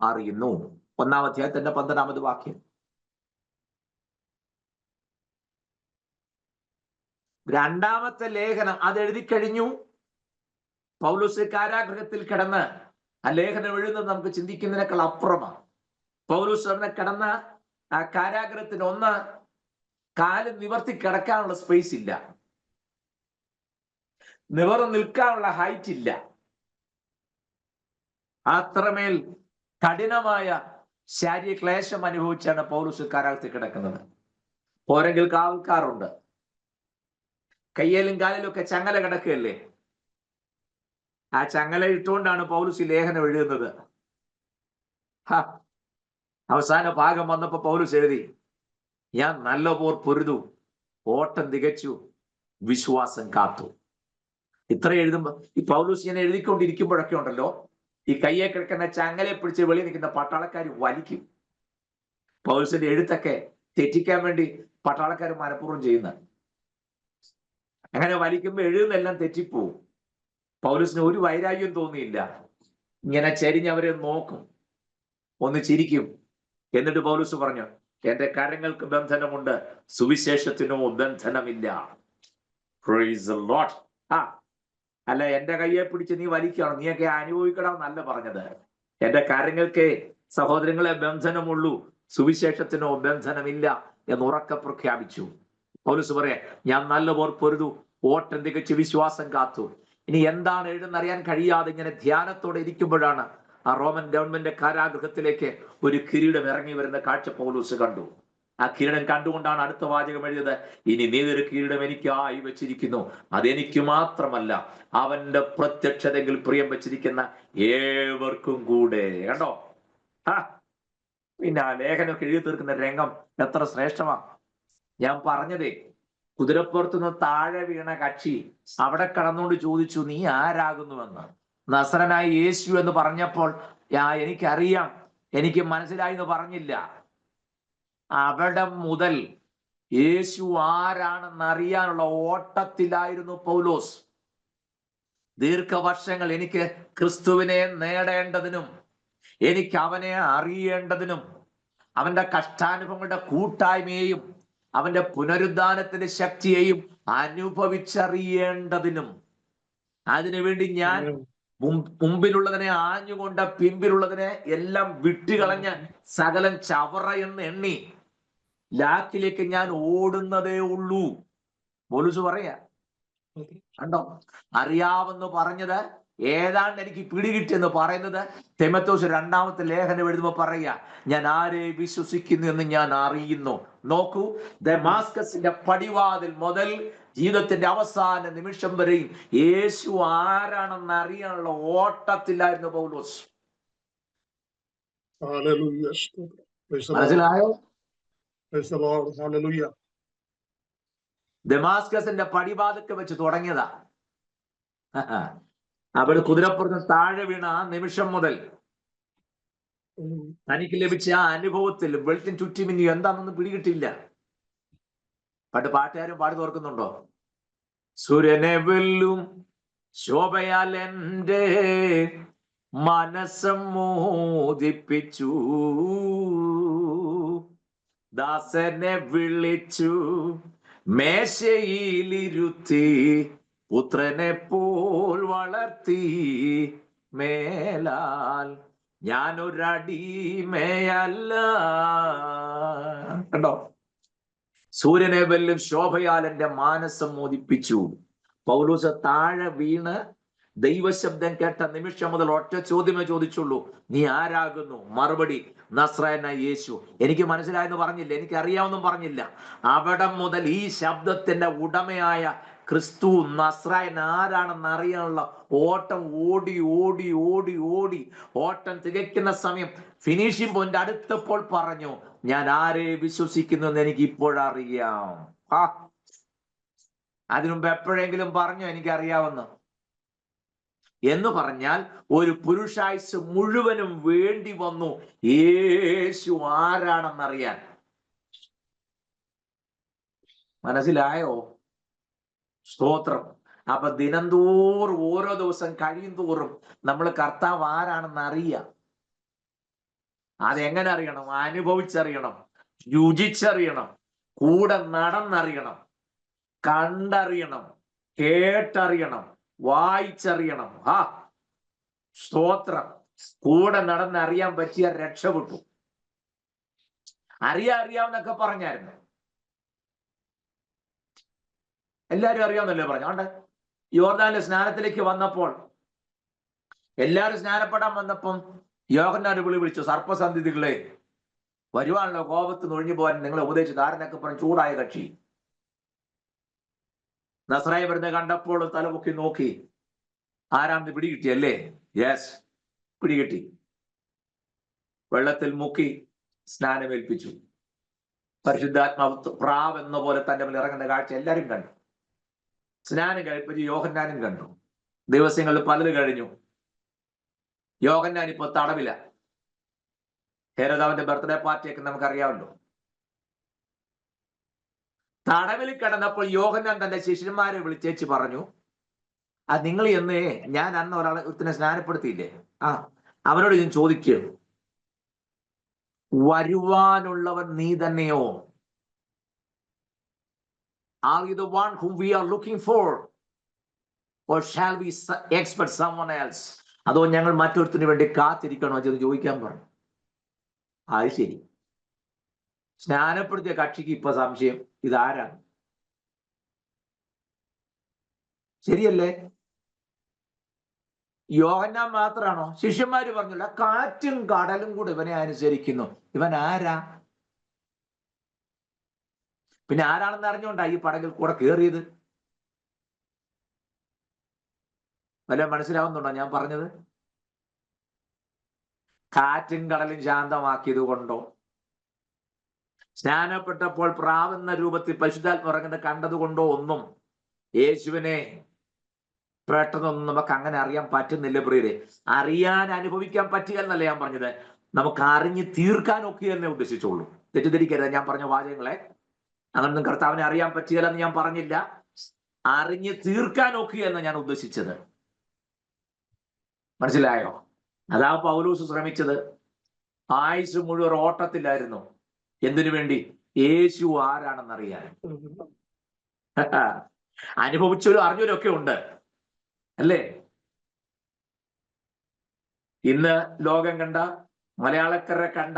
അറിയുന്നു. 1-ാം അധ്യായത്തിന്റെ 12-ാമത് വാക്യം. 2-ാമത്തെ ലേഖനം അത് എഴുതി കഴിഞ്ഞു. പൗലൂസ് കാരാഗൃഹത്തിൽ കിടന്ന് ആ ലേഖനം എഴുതുന്നത് നമുക്ക് ചിന്തിക്കുന്നതിനേക്കാൾ അപ്പുറമാണ്. പൗലൂസ് അവിടെ കിടന്ന ആ കാരാഗൃഹത്തിന് ഒന്ന് കാല് നിവർത്തി കിടക്കാനുള്ള സ്പേസ് ഇല്ല, നിവർന്ന് നിൽക്കാനുള്ള ഹൈറ്റ് ഇല്ല. അത്രമേൽ കഠിനമായ ശാരീരിക ക്ലേശം അനുഭവിച്ചാണ് പൗലൂസ് കാരാഗൃഹത്തിൽ കിടക്കുന്നത്. പോരെങ്കിൽ കാവൽക്കാരുണ്ട്, കയ്യിലും കാലിലും ഒക്കെ ചങ്ങല കിടക്കുകയല്ലേ. ആ ചങ്ങല ഇട്ടുകൊണ്ടാണ് പൗലൂസ് ഈ ലേഖനം എഴുതുന്നത്. അവസാന ഭാഗം വന്നപ്പോ പൗലൂസ് എഴുതി, ഞാൻ നല്ല പോർ പൊരുതു, ഓട്ടം തികച്ചു, വിശ്വാസം കാത്തു. ഇത്ര എഴുതുമ്പോ ഈ പൗലൂസ് ഇങ്ങനെ എഴുതിക്കൊണ്ടിരിക്കുമ്പോഴൊക്കെ ഉണ്ടല്ലോ, ഈ കയ്യെ കിടക്കുന്ന ചങ്ങലെ പിടിച്ച് വെളിയിൽ നിൽക്കുന്ന പട്ടാളക്കാർ വലിക്കും. പൗലൂസിന്റെ എഴുത്തൊക്കെ തെറ്റിക്കാൻ വേണ്ടി പട്ടാളക്കാർ മനഃപൂർവ്വം ചെയ്യുന്ന. അങ്ങനെ വലിക്കുമ്പോ എഴുതുന്നെല്ലാം തെറ്റിപ്പോവും. പൗലൂസിന് ഒരു വൈരാഗ്യം തോന്നിയില്ല. ഇങ്ങനെ ചരിഞ്ഞവരെ നോക്കും, ഒന്ന് ചിരിക്കും. എന്നിട്ട് പൗലൂസ് പറഞ്ഞു, എന്റെ കരങ്ങൾക്ക് ബന്ധനമുണ്ട്, സുവിശേഷത്തിനോ ബന്ധനമില്ല. Praise the lord. അല്ല, എന്റെ കയ്യെ പിടിച്ച് നീ വലിക്കണം, നീയൊക്കെ അനുഭവിക്കണമെന്നല്ല പറഞ്ഞത്. എന്റെ കരങ്ങൾക്ക് സഹോദരങ്ങളെ ബന്ധനമുള്ളൂ, സുവിശേഷത്തിനോ ബന്ധനമില്ല എന്ന് ഉറക്കെ പ്രഖ്യാപിച്ചു. പൗലൂസ് പറയാ, ഞാൻ നല്ല പോർ പൊരുതു, ഓട്ടം തികച്ച് വിശ്വാസം കാത്തു. ഇനി എന്താണ് എഴുതുന്നറിയാൻ കഴിയാതെ ഇങ്ങനെ ധ്യാനത്തോടെ ഇരിക്കുമ്പോഴാണ് ആ റോമൻ ഗവൺമെന്റ് കാരാഗൃഹത്തിലേക്ക് ഒരു കിരീടം ഇറങ്ങി വരുന്ന കാഴ്ച പൗലൂസ് കണ്ടു. ആ കിരീടം കണ്ടുകൊണ്ടാണ് അടുത്ത വാചകം എഴുതിയത്, ഇനി നീതൊരു കിരീടം എനിക്കായി വെച്ചിരിക്കുന്നു, അതെനിക്ക് മാത്രമല്ല അവന്റെ പ്രത്യക്ഷതയിൽ പ്രിയം വെച്ചിരിക്കുന്ന ഏവർക്കും കൂടെ. കണ്ടോ? പിന്നെ ആ ലേഖനമൊക്കെ എഴുതി തീർക്കുന്ന രംഗം എത്ര ശ്രേഷ്ഠമാണ്. ഞാൻ പറഞ്ഞതേ, കുതിരപ്പുറത്തുനിന്ന് താഴെ വീണ കക്ഷി അവിടെ കടന്നുകൊണ്ട് ചോദിച്ചു, നീ ആരാകുന്നുവെന്ന്. നസറനായ യേശു എന്ന് പറഞ്ഞപ്പോൾ എനിക്കറിയാം, എനിക്ക് മനസ്സിലായി എന്ന് പറഞ്ഞില്ല. അവിടെ മുതൽ യേശു ആരാണെന്ന് അറിയാനുള്ള ഓട്ടത്തിലായിരുന്നു പൗലോസ്. ദീർഘവർഷങ്ങൾ എനിക്ക് ക്രിസ്തുവിനെ നേടേണ്ടതിനും എനിക്ക് അവനെ അറിയേണ്ടതിനും അവന്റെ കഷ്ടാനുഭവങ്ങളുടെ കൂട്ടായ്മയെയും അവന്റെ പുനരുദ്ധാനത്തിന്റെ ശക്തിയെയും അനുഭവിച്ചറിയേണ്ടതിനും അതിനുവേണ്ടി ഞാൻ മുമ്പിലുള്ളതിനെ ആഞ്ഞുകൊണ്ട് പിമ്പിലുള്ളതിനെ എല്ലാം വിട്ടുകളഞ്ഞ് സകലം ചവറ എന്ന് എണ്ണി ലാക്കിലേക്ക് ഞാൻ ഓടുന്നതേ ഉള്ളൂ. പോലീസ് പറയാ കണ്ടോ, അറിയാമെന്ന് പറഞ്ഞത് ഏതാണ്ട് എനിക്ക് പിടികിട്ടിയെന്ന് പറയുന്നത് തിമോഥെയോസ് 2-ാമത്തെ ലേഖനം എഴുതുമ്പോൾ പറയാ, ഞാൻ ആരെ വിശ്വസിക്കുന്നു എന്ന് ഞാൻ അറിയുന്നു. നോക്കൂ, ദമാസ്കസിന്റെ പടിവാതിൽ മുതൽ ജീവിതത്തിന്റെ അവസാന നിമിഷം വരെയും യേശു ആരാണെന്ന് അറിയാനുള്ള ഓട്ടത്തിലായിരുന്നു പൗലോസ്. മനസ്സിലായോ? ദമാസ്കസിന്റെ പടിവാതിൽക്ക് വെച്ച് തുടങ്ങിയതാ. അവൾ കുതിരപ്പുറത്ത് താഴെ വീണ ആ നിമിഷം മുതൽ തനിക്ക് ലഭിച്ച ആ അനുഭവത്തിൽ വെളുത്തിന് ചുറ്റി മിന്നി എന്താണെന്ന് പിടികിട്ടില്ല. പാട്ടുകാരും പാടി തോർക്കുന്നുണ്ടോ? സൂര്യനെ വെല്ലും ശോഭയാൽ എൻ്റെ മനസ്സം മോദിപ്പിച്ചു, ദാസനെ വിളിച്ചു മേശയിലിരുത്തി, പുത്രനെ പോൽ വളർത്തി, മേലാൽ ഞാനൊരടിമയല്ല. കണ്ടോ, സൂര്യനെ വെല്ലും ശോഭയാൽ എൻ്റെ മാനസം മോദിപ്പിച്ചു. പൗലോസ് താഴെ വീണ് ദൈവശബ്ദം കേട്ട നിമിഷം മുതൽ ഒറ്റ ചോദ്യമേ ചോദിച്ചുള്ളൂ, നീ ആരാകുന്നു? മറുപടി, നസ്രായനായ യേശു. എനിക്ക് മനസ്സിലായെന്ന് പറഞ്ഞില്ല, എനിക്ക് അറിയാമെന്നും പറഞ്ഞില്ല. അവിടെ മുതൽ ഈ ശബ്ദത്തിന്റെ ഉടമയായ ക്രിസ്തു നസ്രായൻ ആരാണെന്ന് അറിയാനുള്ള ഓട്ടം ഓടി ഓടി ഓടി ഓടി ഓട്ടം തികയ്ക്കുന്ന സമയം ഫിനിഷിംഗ് പോയിന്റ് അടുത്തപ്പോൾ പറഞ്ഞു, ഞാൻ ആരെ വിശ്വസിക്കുന്നു എന്ന് എനിക്ക് ഇപ്പോഴറിയാം. അതിനുമുമ്പ് എപ്പോഴെങ്കിലും പറഞ്ഞു എനിക്കറിയാവുന്ന എന്ന് പറഞ്ഞാൽ ഒരു പുരുഷായുസ് മുഴുവനും വേണ്ടി വന്നു യേശു ആരാണെന്നറിയാൻ. മനസ്സിലായോ? സ്തോത്രം. അപ്പൊ ദിനംതോറും ഓരോ ദിവസം കഴിയും തോറും നമ്മൾ കർത്താവ് ആരാണെന്ന് അറിയാം. അതെങ്ങനെ അറിയണം? അനുഭവിച്ചറിയണം, രുചിച്ചറിയണം, കൂടെ നടന്നറിയണം, കണ്ടറിയണം, കേട്ടറിയണം, വായിച്ചറിയണം. സ്തോത്രം. കൂടെ നടന്നറിയാൻ പറ്റിയ രക്ഷപ്പെട്ടു. അറിയാവുന്നൊക്കെ പറഞ്ഞായിരുന്നു. എല്ലാരും അറിയാവുന്നല്ലേ പറഞ്ഞു. ആണ്ടെ യോർദാനിലെ സ്നാനത്തിലേക്ക് വന്നപ്പോൾ എല്ലാരും സ്നാനപ്പെടാൻ വന്നപ്പം യോഹന്നാൻ വിളിച്ചു, സർപ്പസന്ധികളെ വരുവാണല്ലോ, കോപത്ത് ഒഴിഞ്ഞു പോകാൻ നിങ്ങളെ ഉപദേശിച്ചു ആരെന്നൊക്കെ പറഞ്ഞു ചൂടായ കക്ഷി. നസ്രായ വരുന്ന കണ്ടപ്പോൾ തലമുക്കി നോക്കി, ആരാണെന്ന് പിടികിട്ടിയല്ലേ? യെസ്, പിടികിട്ടി. വെള്ളത്തിൽ മുക്കി സ്നാനമേൽപ്പിച്ചു. പരിശുദ്ധാത്മാവ് പ്രാവ് എന്ന പോലെ തന്റെ മേൽ ഇറങ്ങുന്ന കാഴ്ച എല്ലാരും കണ്ടു. സ്നാനം കഴിപ്പിച്ച് യോഹന്നാനും കണ്ടു. ദിവസങ്ങളിൽ പലത് കഴിഞ്ഞു. യോഹന്നാൻ ഇപ്പൊ തടവില. ഹെരോദാവിന്റെ ബർത്ത്ഡേ പാർട്ടിയൊക്കെ നമുക്കറിയാമല്ലോ. തടവിൽ കിടന്നപ്പോൾ യോഹന്നാൻ തന്റെ ശിഷ്യന്മാരെ വിളിച്ചേച്ച് പറഞ്ഞു, നിങ്ങൾ എന്നേ ഞാൻ അന്ന് ഒരാളെ ഒരുത്തിനെ സ്നാനപ്പെടുത്തിയില്ലേ? അവനോട് ഞാൻ ചോദിക്കുക, വരുവാനുള്ളവൻ നീ തന്നെയോ? Are you the one whom we are looking for? Or shall we expect someone else? അതോ ഞങ്ങൾ മറ്റൊരുത്തിന് വേണ്ടി കാത്തിരിക്കണോ എന്ന് ചോദിക്കാൻ പറഞ്ഞു. അത് ശരി. സ്നാനപ്പെടുത്തിയ കക്ഷിക്ക് ഇപ്പൊ സംശയം, ഇതാരാണ്? ശരിയല്ലേ? യോഹന്നാൻ മാത്രാണോ? ശിഷ്യന്മാര് പറഞ്ഞില്ല, കാറ്റും കടലും കൂടെ ഇവനെ അനുസരിക്കുന്നു. ഇവൻ ആരാ? പിന്നെ ആരാണെന്ന് അറിഞ്ഞുകൊണ്ടാ ഈ പടകിൽ കൂടെ കയറിയത്. വല്ല മനസ്സിലാവുന്നുണ്ടോ ഞാൻ പറഞ്ഞത്? കാറ്റും കടലും ശാന്തമാക്കിയത് കൊണ്ടോ, സ്നാനപ്പെട്ടപ്പോൾ പ്രാവെന്ന രൂപത്തിൽ പരിശുദ്ധാത്മ ഇറങ്ങുന്നത് കണ്ടതുകൊണ്ടോ ഒന്നും യേശുവിനെ പെട്ടെന്നൊന്നും നമുക്ക് അങ്ങനെ അറിയാൻ പറ്റുന്നില്ല പ്രിയരെ. അറിയാൻ അനുഭവിക്കാൻ പറ്റുക എന്നല്ല ഞാൻ പറഞ്ഞത്, നമുക്ക് അറിഞ്ഞ് തീർക്കാൻ ഒക്കെ എന്നേ ഉദ്ദേശിച്ചോളൂ. തെറ്റിദ്ധരിക്കരുത് ഞാൻ പറഞ്ഞ വാചകങ്ങളെ. അങ്ങനൊന്നും കർത്താവിനെ അറിയാൻ പറ്റുകയെന്ന് ഞാൻ പറഞ്ഞില്ല. അറിഞ്ഞ് തീർക്കാൻ ഒക്കെ എന്ന് ഞാൻ ഉദ്ദേശിച്ചത്. മനസ്സിലായോ? അതാ പൗലോസ് ശ്രമിച്ചത്. ആയുസ് മുഴുവൻ ഓട്ടത്തിലായിരുന്നു. എന്തിനു വേണ്ടി? യേശു ആരാണെന്നറിയാൻ. അനുഭവിച്ചവരും അറിഞ്ഞവരും ഒക്കെ ഉണ്ട്, അല്ലേ? ഇന്ന് ലോകം കണ്ട, മലയാളക്കരെ കണ്ട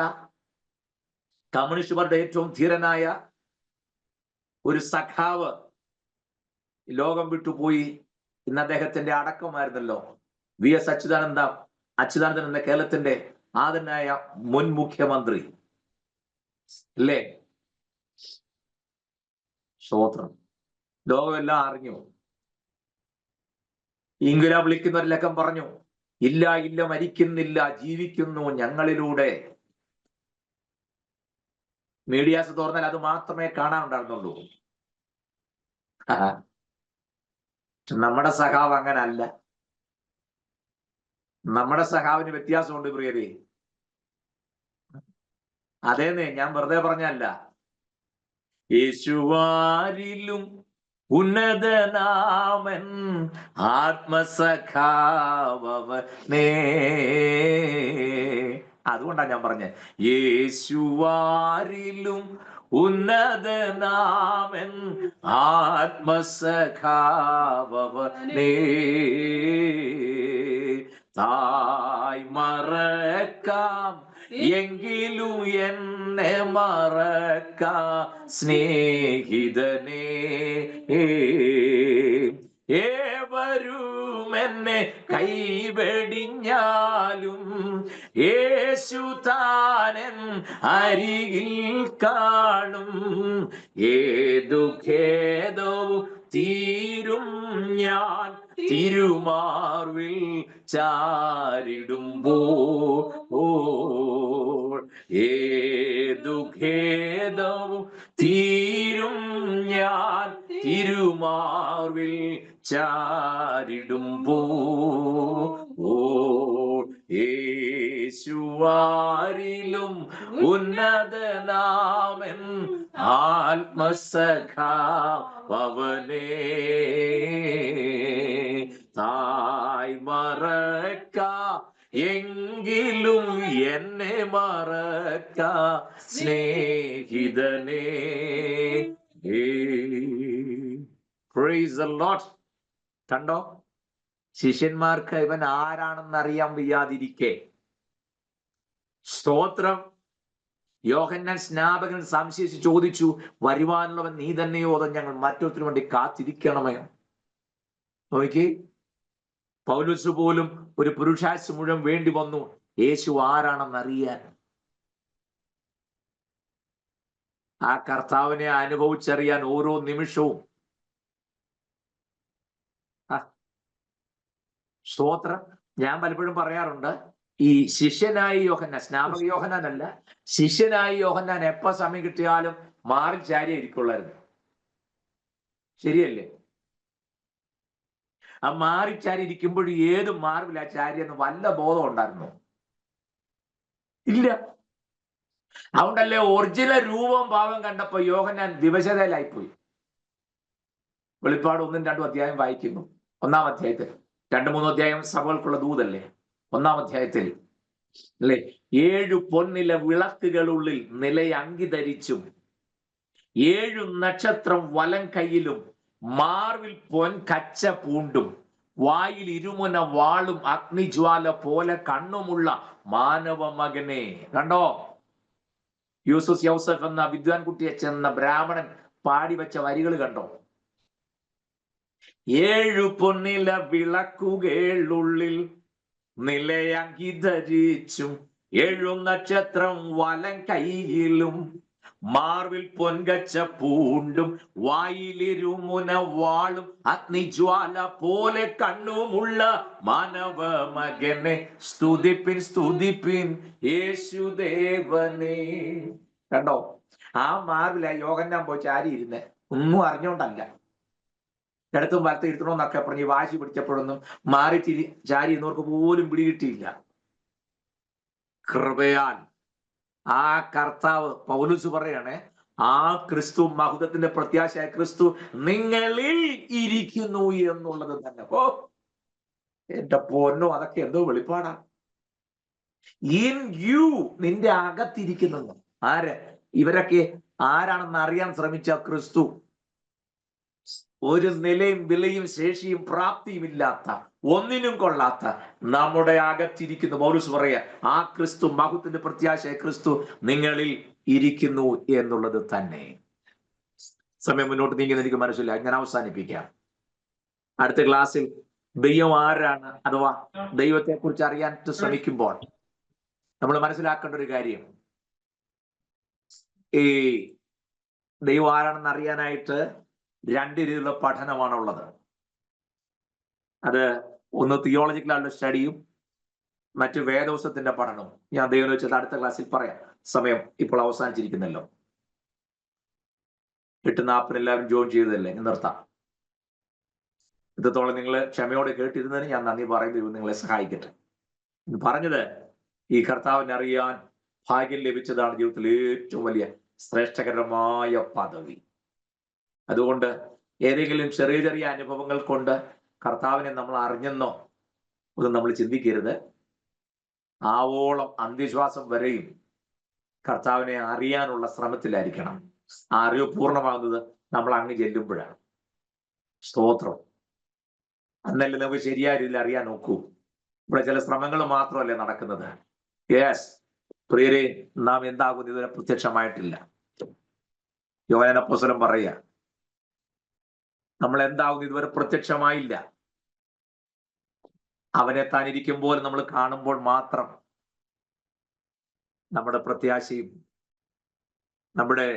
കമ്മ്യൂണിസ്റ്റുകാരുടെ ഏറ്റവും ധീരനായ ഒരു സഖാവ് ലോകം വിട്ടുപോയി. ഇന്ന് അദ്ദേഹത്തിന്റെ അടക്കമായിരുന്നല്ലോ. VS അച്യുതാനന്ദൻ എന്ന കേരളത്തിന്റെ ആദരനായ മുൻ മുഖ്യമന്ത്രി, അല്ലേ? സ്തോത്രം. ലോകമെല്ലാം അറിഞ്ഞു. ഇംഗുല വിളിക്കുന്നവർ ലക്കം പറഞ്ഞു, ഇല്ല ഇല്ല മരിക്കുന്നില്ല, ജീവിക്കുന്നു ഞങ്ങളിലൂടെ. മീഡിയാസ് തുറന്നാൽ അത് മാത്രമേ കാണാനുണ്ടായിരുന്നുള്ളൂ. നമ്മുടെ സഖാവ് അങ്ങനല്ല. നമ്മുടെ സഖാവിന് വ്യത്യാസമുണ്ട് പ്രിയരെ. അതേന്നേ, ഞാൻ വെറുതെ പറഞ്ഞല്ല. യേശുവാരിലും ഉന്നതനാമൻ ആത്മസഖാവനേ. അതുകൊണ്ടാണ് ഞാൻ പറഞ്ഞത്, യേശുവാരിലും ഉന്നതനാമൻ ആത്മസഖാവനേ. തായ് മറക്കാം എങ്കിലും എന്നെ മറക്ക സ്നേഹിതനേ. ഏവരും എന്നെ കൈവെടിഞ്ഞാലും യേശു താനൻ അരികിൽ കാണും. ഏതു ഖേദവും തീരും ഞാൻ തിരുമാർവിൽ ചാരിടുമ്പോൾ. ഏതു ഖേദവും തീരും ഞാൻ തിരുമാർവിൽ ചാരിടുമ്പോൾ. യേശുവാരിലും ഉന്നതനാമൻ ആത്മസഖാവനേ. തായ് മറക്ക എങ്കിലും എന്നെ മറക്ക സ്നേഹിതനേ. Praise the Lord. കണ്ടോ, ശിഷ്യന്മാർക്ക് ഇവൻ ആരാണെന്ന് അറിയാൻ വയ്യാതിരിക്കെ, സ്തോത്രം, യോഹന്നാൻ സ്നാപകൻ സംശയിച്ച് ചോദിച്ചു, വരുവാനുള്ളവൻ നീ തന്നെയോ അതോ ഞങ്ങൾ മറ്റൊരുത്തിനു വേണ്ടി കാത്തിരിക്കണമേ? നോക്കി, പൗലോസ് പോലും ഒരു പുരുഷാഴ്ച മുഴുവൻ വേണ്ടി വന്നു യേശു ആരാണെന്ന് അറിയാൻ. ആ കർത്താവിനെ അനുഭവിച്ചറിയാൻ ഓരോ നിമിഷവും. സ്തോത്രം. ഞാൻ പലപ്പോഴും പറയാറുണ്ട്, ഈ ശിഷ്യനായി യോഹന്നാൻ, സ്നാപക യോഹന്നാനല്ല, ശിഷ്യനായി യോഹന്നാൻ എപ്പ സമയം കിട്ടിയാലും മാറി ചാരി ഇരിക്കുള്ളായിരുന്നു. ശരിയല്ലേ? ആ മാറിച്ചാരി ഇരിക്കുമ്പോഴും ഏത് മാർവില്ല ചാരിയെന്ന് വല്ല ബോധം ഉണ്ടായിരുന്നു? ഇല്ല. അതുകൊണ്ടല്ലേ ഒറിജിനൽ രൂപം ഭാവം കണ്ടപ്പോ യോഹന്നാൻ വിവശതയിലായിപ്പോയി. വെളിപ്പാട് 1, 2 അധ്യായം വായിക്കുന്നു. 1-ാം അധ്യായത്തിൽ 2-3 അധ്യായം സഭകൾക്കുള്ള ദൂതല്ലേ. 1-ാം അധ്യായത്തിൽ അല്ലെ, 7 പൊന്നില വിളക്കുകളുള്ളിൽ നിലയങ്കി ധരിച്ചും 7 നക്ഷത്രം വലം കൈയിലും മാർവിൽ പൊൻകച്ച പൂണ്ടും വായിൽ ഇരുമുന വാളും അഗ്നിജ്വാല പോലെ കണ്ണുമുള്ള മാനവ മകനെ. കണ്ടോ, യൂസുഫ് യൗസഫ് എന്ന വിദ്വാൻ കുട്ടിയെ ചെന്ന ബ്രാഹ്മണൻ പാടി വെച്ച വരികൾ കണ്ടോ? 7 പൊന്നില വിളക്കുകളുള്ളിൽ നിലയങ്കി ധരിച്ചും 7 നക്ഷത്രം വലം കൈയിലും മാർവിൽ പൊൻകച്ച പൂണ്ടും വായിലിരുമുന വാളും അഗ്നിജ്വാല പോലെ കണ്ണുമുള്ള മാനവ മകനെ സ്തുതിപ്പിൻ സ്തുതിപ്പിൻ യേശുദേവനെ. കണ്ടോ, ആ മാർവില യോഹന്നാൻ പോയി ചാരി ഇരുന്ന്, ഒന്നും അറിഞ്ഞോണ്ടല്ല. ഇടത്തും വലത്ത് ഇരുത്തണമെന്നൊക്കെ പറഞ്ഞ് വാശി പിടിച്ചപ്പോഴൊന്നും മാറി ചാരി ഇരുന്നവർക്ക് പോലും പിടികിട്ടിയില്ല. കൃപയാൽ ആ കർത്താവ്, പൗലോസ് പറയാണ്, ആ ക്രിസ്തു, മഹത്വത്തിന്റെ പ്രത്യാശയായ ക്രിസ്തു നിങ്ങളിൽ ഇരിക്കുന്നു എന്നുള്ളത് തന്നെ. ഓ എന്റെ പൊന്നോ, അതൊക്കെ എന്തോ വെളിപ്പാടാ. ഇൻ യു, നിന്റെ അകത്തിരിക്കുന്നത് ആര്? ഇവരൊക്കെ ആരാണെന്ന് അറിയാൻ ശ്രമിച്ച ക്രിസ്തു. ഒരു നിലയും വിലയും ശേഷിയും പ്രാപ്തിയും ഇല്ലാത്ത, ഒന്നിനും കൊള്ളാത്ത നമ്മുടെ അകത്തിരിക്കുന്ന പൗലോസ് പറയാ, ആ ക്രിസ്തു, മഹത്വത്തിന്റെ പ്രത്യാശ ക്രിസ്തു നിങ്ങളിൽ ഇരിക്കുന്നു എന്നുള്ളത് തന്നെ. സമയം മുന്നോട്ട് നീങ്ങുന്ന എനിക്ക് മനസ്സിലായി, ഞാൻ അവസാനിപ്പിക്കാം. അടുത്ത ക്ലാസ്സിൽ ദൈവം ആരാണ്, അഥവാ ദൈവത്തെ കുറിച്ച് അറിയാൻ ശ്രമിക്കുമ്പോൾ നമ്മൾ മനസ്സിലാക്കേണ്ട ഒരു കാര്യം, ഈ ദൈവം ആരാണെന്ന് അറിയാനായിട്ട് രണ്ട് രീതിയിലുള്ള പഠനമാണുള്ളത്. അത് ഒന്ന് തിയോളജിക്കലായിട്ടുള്ള സ്റ്റഡിയും മറ്റു വേദോസത്തിന്റെ പഠനവും. ഞാൻ ദൈവം വെച്ചത് അടുത്ത ക്ലാസ്സിൽ പറയാം. സമയം ഇപ്പോൾ അവസാനിച്ചിരിക്കുന്നല്ലോ. 8:40 എല്ലാവരും ജോയിൻ ചെയ്തതല്ലേ, നിർത്താം. ഇത്രത്തോളം നിങ്ങൾ ക്ഷമയോടെ കേട്ടിരുന്നതിന് ഞാൻ നന്ദി പറയുന്നു. നിങ്ങളെ സഹായിക്കട്ടെ. പറഞ്ഞത്, ഈ കർത്താവിനെ അറിയാൻ ഭാഗ്യം ലഭിച്ചതാണ് ജീവിതത്തിൽ ഏറ്റവും വലിയ ശ്രേഷ്ഠകരമായ പദവി. അതുകൊണ്ട് ഏതെങ്കിലും ചെറിയ ചെറിയ അനുഭവങ്ങൾ കൊണ്ട് കർത്താവിനെ നമ്മൾ അറിഞ്ഞെന്നോ ഒന്നും നമ്മൾ ചിന്തിക്കരുത്. ആവോളം അന്ത്യശ്വാസം വരെയും കർത്താവിനെ അറിയാനുള്ള ശ്രമത്തിലായിരിക്കണം. ആ അറിവ് പൂർണ്ണമാകുന്നത് നമ്മൾ അങ്ങ് ചെല്ലുമ്പോഴാണ്. സ്തോത്രം. അന്നല്ലേ നമുക്ക് ശരിയായ രീതിയിൽ അറിയാൻ നോക്കൂ. ഇവിടെ ചില ശ്രമങ്ങൾ മാത്രമല്ലേ നടക്കുന്നത്. യെസ് പ്രിയരെ, നാം എന്താകുന്നു ഇതുവരെ പ്രത്യക്ഷമായിട്ടില്ല. യോഹന്നാൻ അപ്പോസ്തലൻ പറയുക, നമ്മൾ എന്താകുന്നു ഇതുവരെ പ്രത്യക്ഷമായില്ല. അവനെ താനിരിക്കുമ്പോൾ നമ്മൾ കാണുമ്പോൾ മാത്രം നമ്മുടെ പ്രത്യാശയും നമ്മുടെ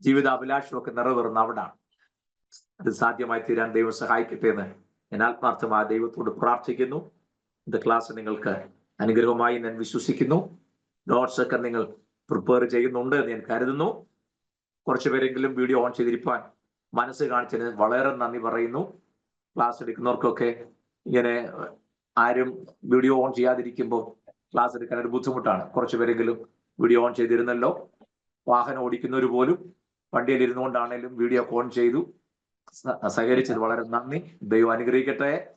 ജീവിതാഭിലാഷവും ഒക്കെ നിറവേറുന്ന അവിടാണ്. അത് സാധ്യമായി തീരാൻ ദൈവം സഹായിക്കട്ടെ എന്ന് ഞാൻ ആത്മാർത്ഥമായ ദൈവത്തോട് പ്രാർത്ഥിക്കുന്നു. ഇത് ക്ലാസ് നിങ്ങൾക്ക് അനുഗ്രഹമായി ഞാൻ വിശ്വസിക്കുന്നു. നോട്ട്സ് ഒക്കെ നിങ്ങൾ പ്രിപ്പയർ ചെയ്യുന്നുണ്ട് എന്ന് ഞാൻ കരുതുന്നു. കുറച്ചു പേരെങ്കിലും വീഡിയോ ഓൺ ചെയ്തിരിക്കാൻ മനസ്സ് കാണിച്ചതിന് വളരെ നന്ദി പറയുന്നു. ക്ലാസ് എടുക്കുന്നവർക്കൊക്കെ ഇങ്ങനെ ആരും വീഡിയോ ഓൺ ചെയ്യാതിരിക്കുമ്പോൾ ക്ലാസ് എടുക്കാൻ ഒരു ബുദ്ധിമുട്ടാണ്. കുറച്ചു പേരെങ്കിലും വീഡിയോ ഓൺ ചെയ്തിരുന്നല്ലോ. വാഹനം ഓടിക്കുന്നവർ പോലും വണ്ടിയിൽ ഇരുന്നുകൊണ്ടാണേലും വീഡിയോ ഓൺ ചെയ്തു. സഹകരിച്ചത് വളരെ നന്ദി. ദൈവം അനുഗ്രഹിക്കട്ടെ.